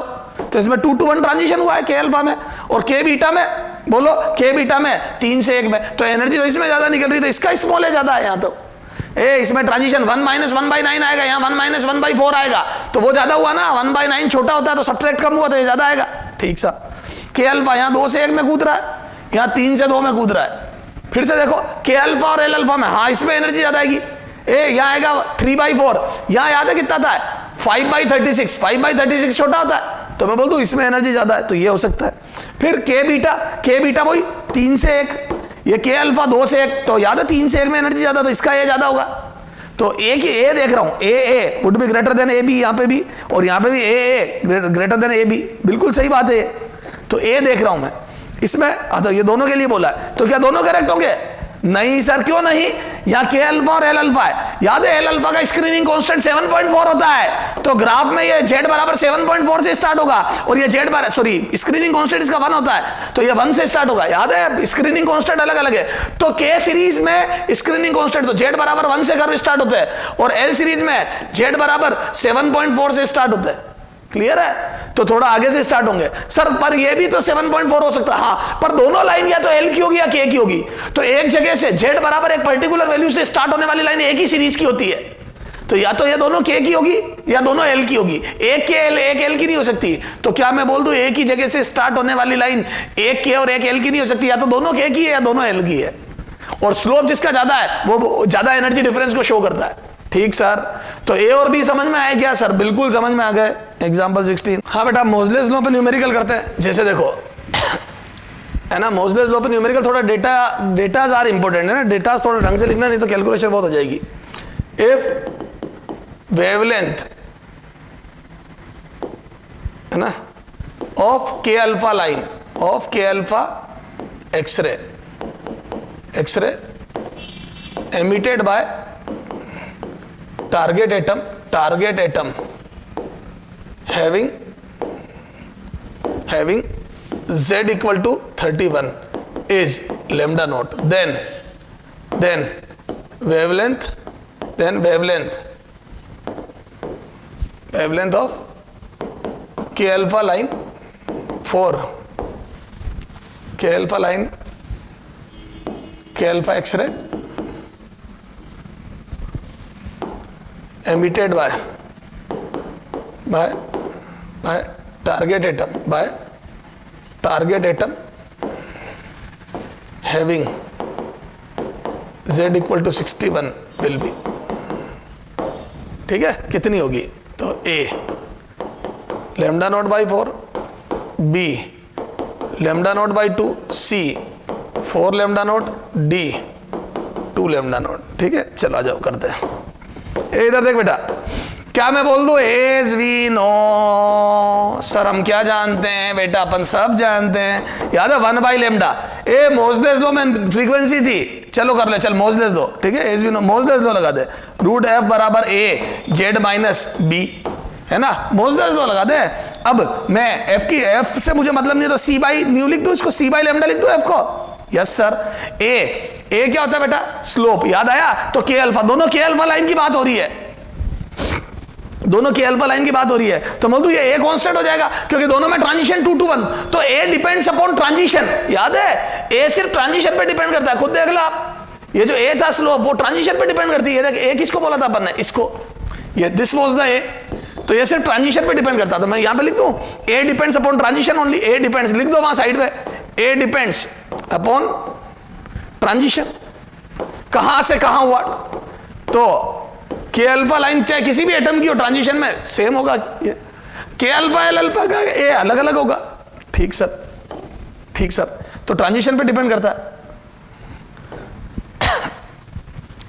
तो इसमें 2 to 1 ट्रांजिशन हुआ है के अल्फा में, और के बीटा में, बोलो के बीटा में 3 से 1 में, तो एनर्जी तो इसमें ज्यादा निकल रही, तो इसका स्मॉल है ज्यादा है यहाँ, तो ए इसमें ट्रांजिशन 1 - 1/9 आएगा, यहाँ 1 - 1/4 आएगा, तो वो ज्यादा हुआ ना, 1/9 छोटा होता है तो सब्ट्रैक्ट कम हुआ तो ये ज्यादा आएगा, ठीक सा। के अल्फा यहाँ 2 से 1 में कूद रहा है, यहाँ 3 से 2 में कूद रहा है। फिर से देखो के अल्फा और एल अल्फा में, हाँ इसमें एनर्जी ज्यादा आएगी, ए यहाँ आएगा 3/4, यहाँ याद है कितना था 5/36, 5/36 छोटा होता है, तो मैं बोल दूं इसमें एनर्जी ज्यादा है, तो ये हो सकता है। फिर के बीटा वही 3 से 1, ये के अल्फा 2 से 1, तो याद है 3 से 1 में एनर्जी ज्यादा, तो इसका ए ज्यादा होगा, तो ए की ए देख रहा हूं, A would be greater than A B, यहाँ पे भी, और यहाँ पे भी A greater than A B, बिल्कुल सही बात है, तो ए देख रहा हूं मैं इसमें। तो ये दोनों के लिए बोला है, तो क्या दोनों करेक्ट होंगे? नहीं सर, क्यों नहीं, यहाँ के अल्फा और एल अल्फा है, याद है एल अल्फा का स्क्रीनिंग कांस्टेंट 7.4 होता है, तो ग्राफ में ये जेड बराबर 7.4 से स्टार्ट होगा, और ये जेड बराबर, सॉरी स्क्रीनिंग कांस्टेंट इसका 1 होता है, तो ये 1 से स्टार्ट होगा, याद है स्क्रीनिंग कांस्टेंट अलग अलग है, तो के सीरीज में स्क्रीनिंग कांस्टेंट तो जेड बराबर 1 से कर्व स्टार्ट होते हैं, और एल सीरीज में जेड बराबर 7.4 से स्टार्ट होते हैं, क्लियर है, तो थोड़ा आगे से स्टार्ट होंगे सर, पर ये भी तो 7.4 हो सकता है, हाँ, पर दोनों लाइन या तो एल की होगी या के की होगी, तो एक जगह से जेड बराबर एक पर्टिकुलर वैल्यू से स्टार्ट होने वाली लाइन एक ही सीरीज की होती है, तो या तो ये दोनों के की होगी या दोनों एल की होगी, एक के एल एक एल की नहीं हो सकती, तो क्या मैं बोल दूं एक ही जगह से स्टार्ट होने वाली लाइन एक के और एक एल की नहीं हो सकती, या तो दोनों के की है या दोनों एल की है, और स्लोप जिसका ज्यादा है वो ज्यादा एनर्जी डिफरेंस को शो करता है, ठीक सर। तो ए और बी समझ में आए क्या सर? बिल्कुल समझ में आ गए। एग्जांपल 16, हाँ बेटा मोजलेस लॉ पे न्यूमेरिकल करते हैं, जैसे देखो है ना, मोजलेस लॉ पे न्यूमेरिकल थोड़ा डेटाज आर इंपॉर्टेंट है ना, डेटाज थोड़ा ढंग से लिखना, नहीं तो कैलकुलेशन बहुत हो जाएगी। इफ वेवलेंथ है ना of K alpha line, of K alpha x ray emitted by target atom having z equal to 31 is lambda naught, then wavelength wavelength of K alpha line 4, K alpha line, K alpha x ray emitted by target atom having z equal to 61 will be, ठीक है, कितनी होगी? तो a lambda naught by 4, b lambda naught by 2, c 4 lambda naught, d 2 lambda naught. ठीक है, चलो आ जाओ करते हैं। इधर देख बेटा, क्या मैं बोल दूं एज वी नो? सर हम क्या जानते हैं बेटा? अपन सब जानते हैं, याद है 1 बाई लेमडा। ए मोजलेस लो में फ्रीक्वेंसी थी, चलो कर ले, चल मोजलेस लो, ठीक है, एज वी नो मोजलेस लो लगा दे, रूट एफ बराबर ए जेड माइनस बी, है ना, मोजलेस लो लगा दे। अब मैं एफ की, एफ से मुझे मतलब नहीं, तो सी बाई न्यू लिख दो, इसको सी बाई लेमडा लिख दो एफ को। Yes sir. ए क्या होता है बेटा? स्लोप, याद आया? तो के अल्फा, दोनों के अल्फा लाइन की बात हो रही है, दोनों के अल्फा लाइन की बात हो रही है, तो बोल दूं ये ए कांस्टेंट हो जाएगा, क्योंकि दोनों में ट्रांजिशन 2 to 1, तो ए डिपेंड्स अपॉन ट्रांजिशन। याद है, ए सिर्फ ट्रांजिशन पे डिपेंड करता है, खुद देख लो आप, ये जो ए था स्लोप वो ट्रांजिशन पे डिपेंड करती है। देख ए किसको बोला था अपन ने? इसको, ये दिस वाज द ए, तो ये सिर्फ ट्रांजिशन पे डिपेंड करता था। मैं यहां पे लिख दूं ए डिपेंड्स अपॉन ट्रांजिशन ओनली, ए डिपेंड्स, लिख दो वहां साइड पे, ए डिपेंड्स अपॉन ट्रांजिशन। कहां से कहां हुआ? तो के अल्फा लाइन चाहे किसी भी एटम की हो, ट्रांजिशन में सेम होगा, के अल्फा एल अल्फा का ए अलग अलग होगा। ठीक सर, ठीक सर, तो ट्रांजिशन पे डिपेंड करता है।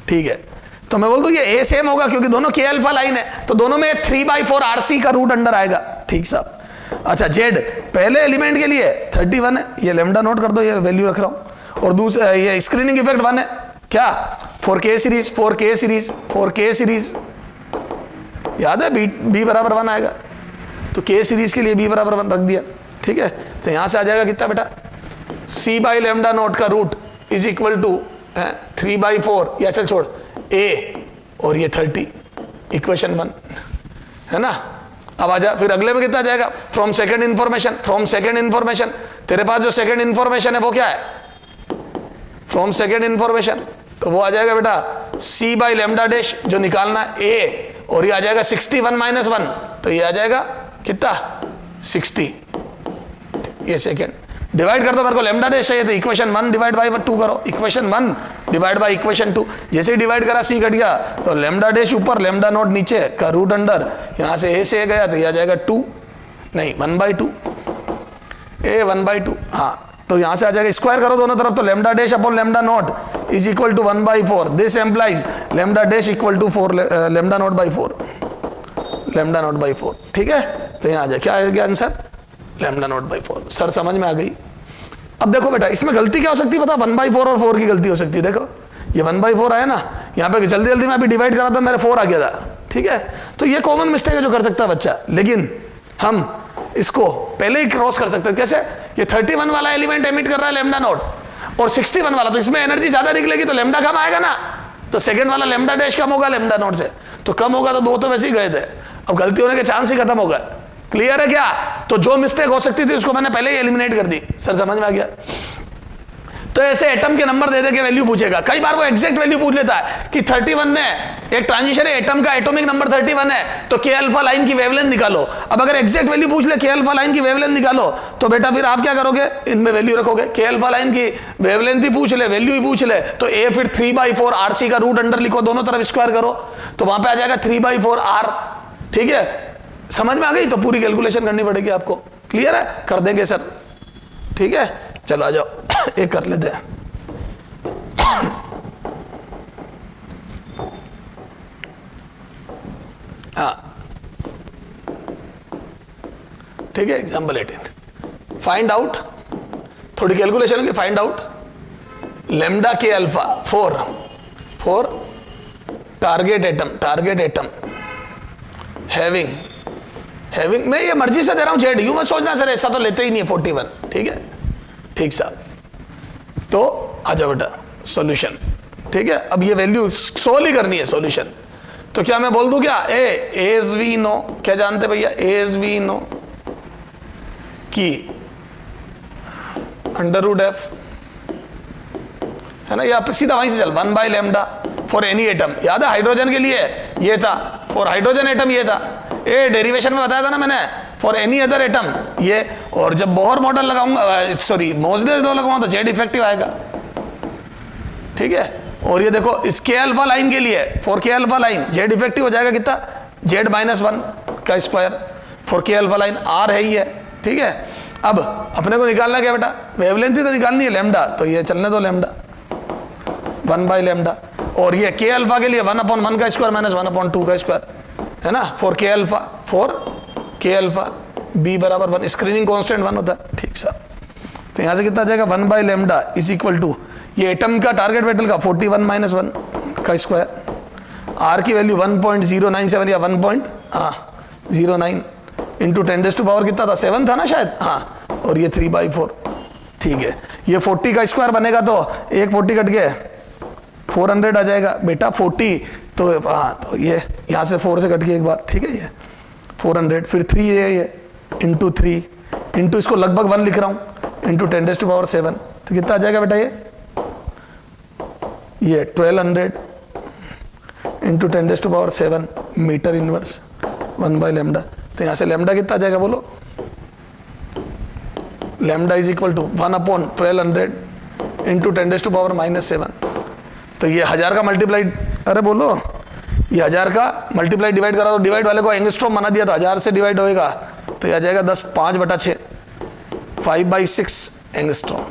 ठीक है, तो मैं बोल दूं ये ए सेम होगा क्योंकि दोनों के अल्फा लाइन है, तो दोनों में 3/4 आरसी का रूट अंडर आएगा। ठीक साहब। अच्छा, जेड पहले एलिमेंट के लिए 31 है, ये लेमडा नोट कर दो, ये वैल्यू रख रहा हूं, और दूसरा ये स्क्रीनिंग इफेक्ट 1 है, क्या 4K series, 4K series, 4K series, याद है बी बराबर 1 आएगा, तो K सीरीज के लिए बी बराबर 1 रख दिया। ठीक है, तो यहां से आ जाएगा कितना बेटा? C बाई लेमडा नोट का रूट इज इक्वल टू 3/4, या चल छोड़, A और ये 30, इक्वेशन 1 है ना। अब आ जा, फिर अगले में कितना जाएगा? From second information, from second information, तेरे पास जो सेकंड इंफॉर्मेशन है वो क्या है? फ्रॉम सेकंड इंफॉर्मेशन, तो वो आ जाएगा बेटा C बाई लेमडा डैश, जो निकालना है A, और ये आ जाएगा 61 - 1, तो ये आ जाएगा कितना? 60। ये सेकंड डिवाइड कर दो, मेरे को लेमडा डैश चाहिए, तो इक्वेशन 1 डिवाइड बाई 2 करो, इक्वेशन 1 डिवाइड बाई इक्वेशन 2, जैसे ही डिवाइड करा C कट गया, तो लेमडा डैश ऊपर लेमडा नोट नीचे का रूट अंडर, यहां से A से A गया, तो ये आ जाएगा 2, नहीं 1/2, A 1/2, हाँ, तो यहां से आ जाएगा, स्क्वायर करो दोनों तरफ, तो lambda dash upon lambda naught is equal to 1/4, this implies lambda dash equal to 4 lambda naught by 4, lambda naught by 4। ठीक है, तो यहां आ जाए, क्या आ गया answer? Lambda naught by 4। Sir समझ में आ गई? अब देखो बेटा, इसमें गलती क्या हो सकती है पता? 1/4 और 4 की गलती हो सकती है। देखो ये 1/4 आया ना, यहाँ पे जल्दी जल्दी में अभी डिवाइड करा था, मेरे 4 आ गया था। ठीक है, तो ये कॉमन मिस्टेक है जो कर सकता है बच्चा, लेकिन हम इसको पहले ही क्रॉस कर सकते हैं। कैसे? ये 31 वाला एलिमेंट एमिट कर रहा है लेमडा नोट, और 61 वाला, तो इसमें एनर्जी ज्यादा निकलेगी, तो लेमडा कम आएगा ना, तो सेकंड वाला लेमडा डैश कम होगा लेमडा नोट से, तो कम होगा, तो 2 तो वैसे ही गए थे, अब गलती होने के चांस ही खत्म हो गए। क्लियर है क्या? तो जो मिस्टेक हो सकती थी उसको मैंने पहले ही एलिमिनेट कर दी। सर समझ में आ गया? तो ऐसे एटम के नंबर दे दे के वैल्यू पूछेगा, कई बार वो एग्जैक्ट वैल्यू पूछ लेता है कि 31 ने एक ट्रांजिशन है, एटम का एटॉमिक नंबर 31 है, तो के अल्फा लाइन की वेवलेंथ निकालो। अब अगर एग्जैक्ट वैल्यू पूछ ले के अल्फा लाइन की वेवलेंथ निकालो, तो बेटा फिर आप क्या करोगे? इनमें वैल्यू रखोगे, के अल्फा लाइन की वेवलेंथ ही पूछ ले, वैल्यू ही पूछ ले, तो ए फिर 3/4 आरसी का रूट अंडर लिखो, दोनों तरफ स्क्वायर करो, तो वहां पे आ जाएगा 3/4 आर। ठीक है, समझ में आ गई? तो पूरी कैलकुलेशन करनी पड़ेगी आपको। क्लियर है? कर देंगे सर। ठीक है, चलो आ जाओ एक कर लेते हैं। हाँ ठीक है, एग्जाम्पल 18, फाइंड आउट, थोड़ी कैलकुलेशन होगी, फाइंड आउट लेमडा के अल्फा 4 टारगेट एटम हैविंग मैं ये मर्जी से दे रहा हूं जेड, यू मत सोचना सर ऐसा तो लेते ही नहीं है 41। ठीक है, ठीक साहब, तो आ जाओ बेटा सॉल्यूशन। ठीक है, अब ये वैल्यू सोल्व ही करनी है सॉल्यूशन, तो क्या मैं बोल दूं क्या एज वी नो, क्या जानते भैया, एज वी नो कि √f है ना, या सीधा वहीं से चल 1/λ फॉर एनी एटम। याद है हाइड्रोजन के लिए ये था, फॉर हाइड्रोजन एटम ये था, डेरिवेशन में बताया था ना मैंने, फॉर एनी अदर एटम ये। और जब बोहर मॉडल लगाऊंगा, सॉरी मोजलेस लॉ लगाऊंगा तो जेड इफेक्टिव आएगा, ठीक है। और ये देखो इस के अल्फा लाइन के लिए, फॉर के अल्फा लाइन जेड इफेक्टिव हो जाएगा कितना, z-1 का स्क्वायर फॉर के अल्फा लाइन, आर है ही है, ठीक है। अब अपने को निकालना क्या बेटा, वेवलेंथ ही तो निकालनी है लैम्डा, तो ये चलने दो लैम्डा 1/λ। और ये के अल्फा के लिए 1/1 का स्क्वायर माइनस 1/2 का स्क्वायर है ना, फॉर के अल्फा बी बराबर 1, स्क्रीनिंग कांस्टेंट 1 होता है, ठीक सर। तो यहां से कितना आ जाएगा 1/λ इज इक्वल टू ये एटम का टारगेट मेटल का 41 - 1 का स्क्वायर, आर की वैल्यू 1.097 या 1.09 इंटू 10⁻⁴ कितना था, 7 था ना शायद, हाँ, और ये 3/4, ठीक है। ये 40 का स्क्वायर बनेगा तो एक 40 कट के 400 आ जाएगा बेटा, 40 तो हाँ, तो ये यहाँ से 4 से कट के एक बार, ठीक है, ये 400, फिर 3 ये इंटू 3 इंटू इसको लगभग 1 लिख रहा हूँ इंटू 10⁻⁷, तो कितना आ जाएगा बेटा ये 1200 इंटू 10⁻⁷ मीटर इनवर्स 1/λ। तो यहाँ से लैम्डा कितना आ जाएगा बोलो, lambda is equal to 1/1200 into 10⁻⁻⁷। तो ये 1000 का मल्टीप्लाइड, अरे बोलो, ये 1000 का मल्टीप्लाई डिवाइड करा, तो डिवाइड वाले को एंगस्ट्रॉम बना दिया, तो 1000 से डिवाइड होएगा तो ये आ जाएगा 10 5/6 5/6 एंगस्ट्रॉम।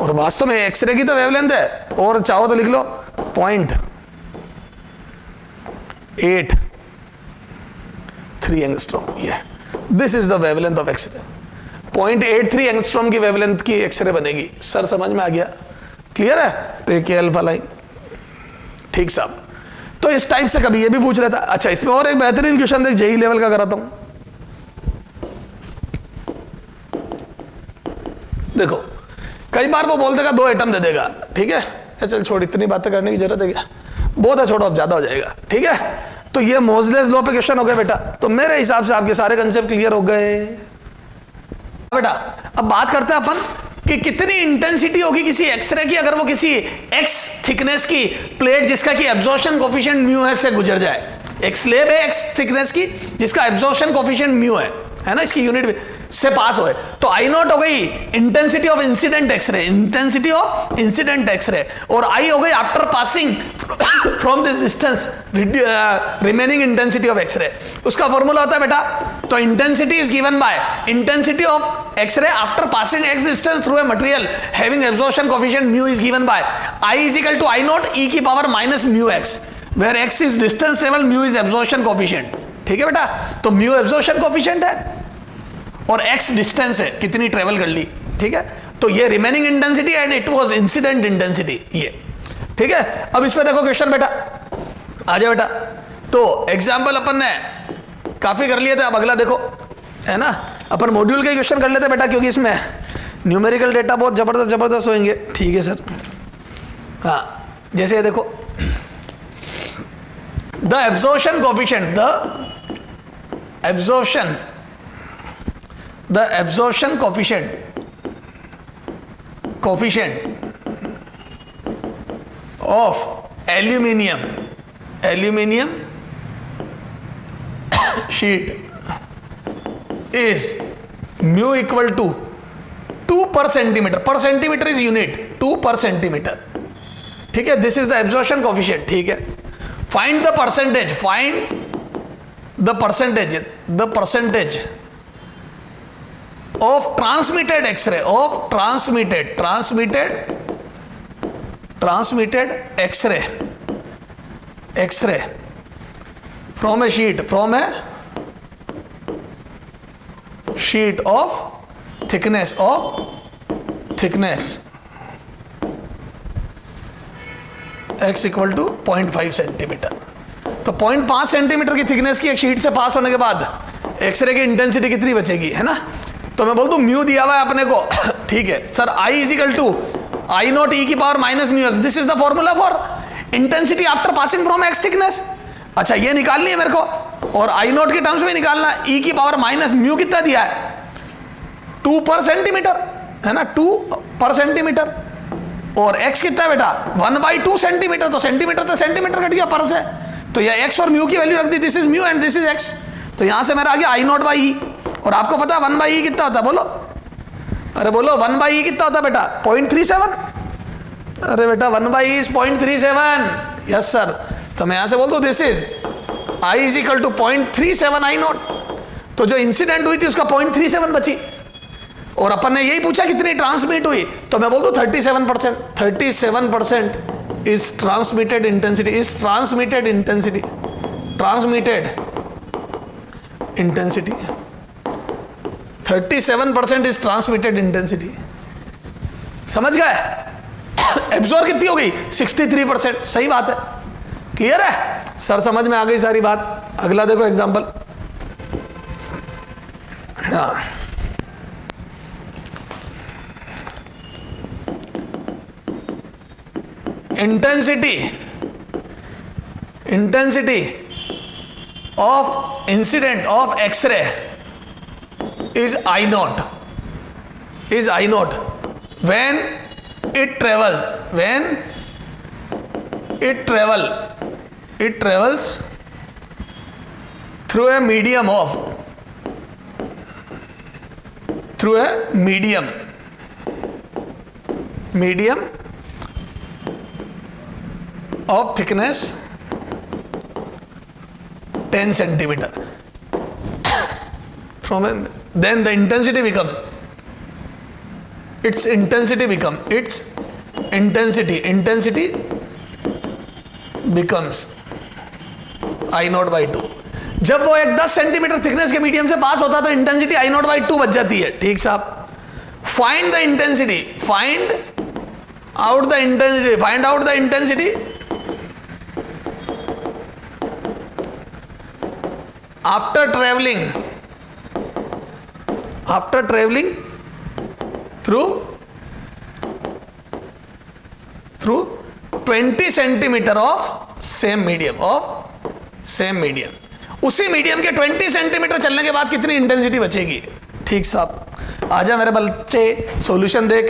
और वास्तव में एक्सरे की तो वेवलेंथ है, और चाहो तो लिख लो 0.83 एंगस्ट्रॉम, ये this is the wavelength of x ray. 0.83 angstrom की वेवलेंथ की एक्सरे बनेगी। सर समझ में आ गया, क्लियर है। तो ये के अल्फा लाइन, ठीक साहब। तो इस टाइप से कभी ये भी पूछ लेता। अच्छा, इसमें और एक बेहतरीन क्वेश्चन देख, जेई लेवल का कराता हूं, देखो। कई बार वो बोल देगा 2 एटम दे देगा, ठीक है, चल छोड़, इतनी बातें करने की जरूरत है क्या, बहुत है, छोड़ो, अब ज्यादा हो जाएगा, ठीक है। तो ये मोजलेस लॉ पे क्वेश्चन हो गया बेटा। तो मेरे हिसाब से आपके सारे कंसेप्ट क्लियर हो गए बेटा। अब बात करते हैं अपन कि कितनी इंटेंसिटी होगी किसी एक्सरे की अगर वो किसी एक्स थिकनेस की प्लेट जिसका कि एब्जॉर्प्शन कोफिशिएंट म्यू है से गुजर जाए। एक स्लेब है एक्स थिकनेस की जिसका एब्जॉर्प्शन कोफिशिएंट म्यू है ना, इसकी यूनिट से पास होए, तो आई नॉट हो गई intensity of incident x-ray, intensity of incident x-ray, और आई हो गई after passing from this distance remaining intensity of x-ray. उसका फॉर्मूला होता है बेटा, तो intensity is given by intensity of x-ray after passing x distance through a material having absorption coefficient mu is given by I is equal to I naught e की power minus mu x, where x is distance travel, mu is absorption coefficient, ठीक है बेटा। तो mu absorption coefficient है और x distance है, कितनी travel कर ली, ठीक है। तो ये remaining intensity and it was incident intensity, ये ठीक है। अब इसमें देखो क्वेश्चन बेटा, आ जाए बेटा। तो एग्जांपल अपन ने काफी कर लिए थे, अब अगला देखो, है ना, अपन मॉड्यूल के क्वेश्चन कर लेते बेटा, क्योंकि इसमें न्यूमेरिकल डेटा बहुत जबरदस्त होंगे, ठीक है सर। हाँ, जैसे ये देखो, the absorption coefficient, the absorption coefficient of aluminium sheet is mu equal to 2 per centimeter is unit, 2 per centimeter, ठीक है। this is the absorption coefficient, ठीक है। find the percentage of transmitted X-ray, transmitted X-ray from a sheet of thickness x equal to 0.5 centimetre. तो 0.5 centimetre की thickness की एक sheet से पास होने के बाद एक्सरे की इंटेंसिटी कितनी बचेगी, है ना। तो मैं बोल दूं म्यू दिया हुआ है अपने को, ठीक है sir, I is equal to I naught e की power minus mu x, this is the formula for intensity after passing from x thickness, अच्छा ये निकालनी है मेरे को, और आई नॉट के टर्म्स में निकालना। ई की पावर माइनस म्यू कितना दिया है, 2 पर सेंटीमीटर है ना, 2 पर सेंटीमीटर, और x कितना है बेटा 1/2 सेंटीमीटर, तो सेंटीमीटर तो सेंटीमीटर कट गया पर से, तो ये x और म्यू की वैल्यू रख दी, this is mu and this is x, तो यहां से मेरा आ गया आई नॉट बाई ई। और आपको पता है 1/e कितना होता है, बोलो, अरे बोलो 1/e कितना होता है बेटा 0.37, अरे बेटा 1/e इज 0.37, यस सर। तो मैं यहां से बोल दूं this is i is equal to 0.37 I naught, तो जो इंसिडेंट हुई थी उसका 0.37 बची, और अपन ने यही पूछा कितनी ट्रांसमिट हुई, तो मैं बोल दूं 37%, 37% is transmitted intensity, is transmitted intensity, transmitted intensity 37% is transmitted intensity. समझ गए? एब्जॉर्ब कितनी हो गई 63%, सही बात है, क्लियर है सर, समझ में आ गई सारी बात। अगला देखो एग्जांपल, हाँ intensity of incident of x ray is I naught, is I naught when it travels through a medium of thickness 10 centimeter from a, then the intensity becomes intensity becomes I naught by 2। जब वो एक 10 centimetre thickness के medium से पास होता है तो intensity I naught by 2 बच जाती है, ठीक साहब। Find out the intensity after traveling through 20 centimetre of same medium, उसी मीडियम के 20 सेंटीमीटर चलने के बाद कितनी इंटेंसिटी बचेगी, ठीक साहब। आजा मेरे बच्चे सॉल्यूशन देख,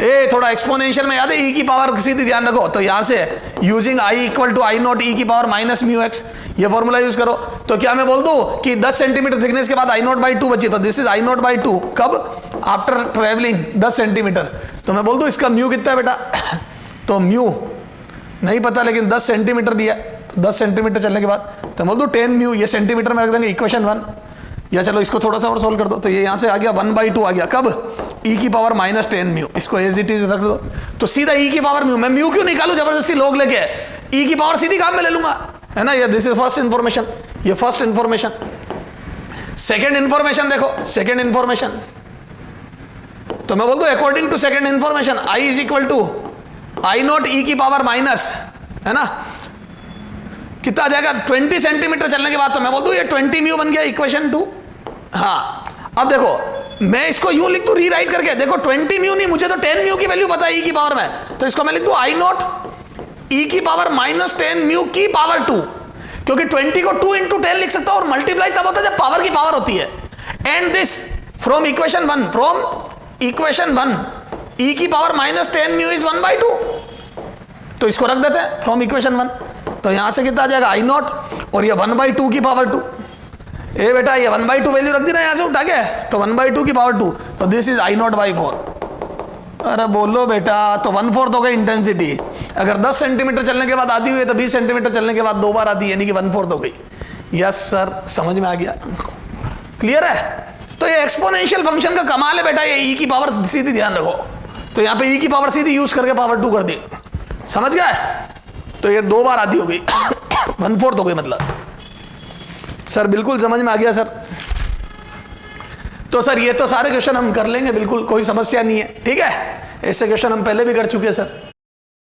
ए थोड़ा एक्सपोनेंशियल में याद है, ई की पावर सीधी ध्यान रखो, तो यहां से using I equal to I naught e की पावर माइनस म्यू एक्स, ये फॉर्मूला यूज करो, तो क्या मैं बोल दूं कि 10 सेंटीमीटर थिकनेस के बाद आई नॉट बाई 2 बची, तो this is I not by 2, कब आफ्टर ट्रेवलिंग 10 सेंटीमीटर, तो मैं बोल दूं इसका म्यू कितना है बेटा, तो म्यू नहीं पता लेकिन 10 सेंटीमीटर दिया, तो 10 सेंटीमीटर चलने के बाद तो बोल दूं 10 म्यू, ये सेंटीमीटर में रख देंगे इक्वेशन 1, या चलो इसको थोड़ा सा और सोल्व कर दो, तो ये यहां से आ गया 1/2 आ गया, कब e की पावर माइनस 10 म्यू, इसको एज इट इज रख दो, तो सीधा e की पावर म्यू, मैं म्यू क्यों निकालूं जबरदस्ती लोग लेके, e की पावर सीधी काम में ले लूंगा, है ना, ये दिस इज फर्स्ट इंफॉर्मेशन, ये फर्स्ट इंफॉर्मेशन। सेकंड इंफॉर्मेशन देखो, सेकंड इंफॉर्मेशन, तो मैं बोल दूं according to second information i is equal to I naught e की पावर माइनस, है ना, कितना आ जाएगा 20 सेंटीमीटर चलने के बाद, तो मैं बोल दूं ये 20 म्यू बन गया इक्वेशन 2। हाँ अब देखो मैं इसको यूं लिख दूं रीराइट करके, देखो 20 म्यू नहीं, मुझे तो 10 म्यू की वैल्यू पता है ई की पावर में, तो इसको मैं लिख दूं आई नॉट ई की पावर माइनस 10 म्यू की पावर 2, क्योंकि 20 को 2 इंटू 10 लिख सकता हूं, और मल्टीप्लाई तब होता है जब पावर की पावर होती है, एंड दिस फ्रॉम इक्वेशन 1 ई की पावर माइनस 10 म्यू इज 1/2, तो इसको रख देते हैं फ्रॉम इक्वेशन 1, तो यहां से कितना आ जाएगा आई नॉट, और ये 1/2 की पावर 2, ए बेटा ये 1/2 वैल्यू रख दी ना यहां से उठा के, तो 1/2 की पावर 2, तो this is I not by 4। अरे बोलो बेटा, तो 1/4 हो गई इंटेंसिटी, अगर 10 सेंटीमीटर चलने के बाद आती हुई है तो 20 सेंटीमीटर चलने के बाद 2 बार आती है, यानी कि 1/4 हो गई। यस सर, समझ में आ गया, क्लियर है। तो ये एक्सपोनेंशियल फंक्शन का कमाल है बेटा, ये ई की पावर सीधी ध्यान रखो, तो यहां पे ई की पावर सीधी यूज करके पावर 2 कर दी, समझ गए, तो ये 2 बार आधी हो गई 1/4 हो गई मतलब। सर बिल्कुल समझ में आ गया सर। तो सर ये तो सारे क्वेश्चन हम कर लेंगे, बिल्कुल कोई समस्या नहीं है, ठीक है, ऐसे क्वेश्चन हम पहले भी कर चुके हैं सर।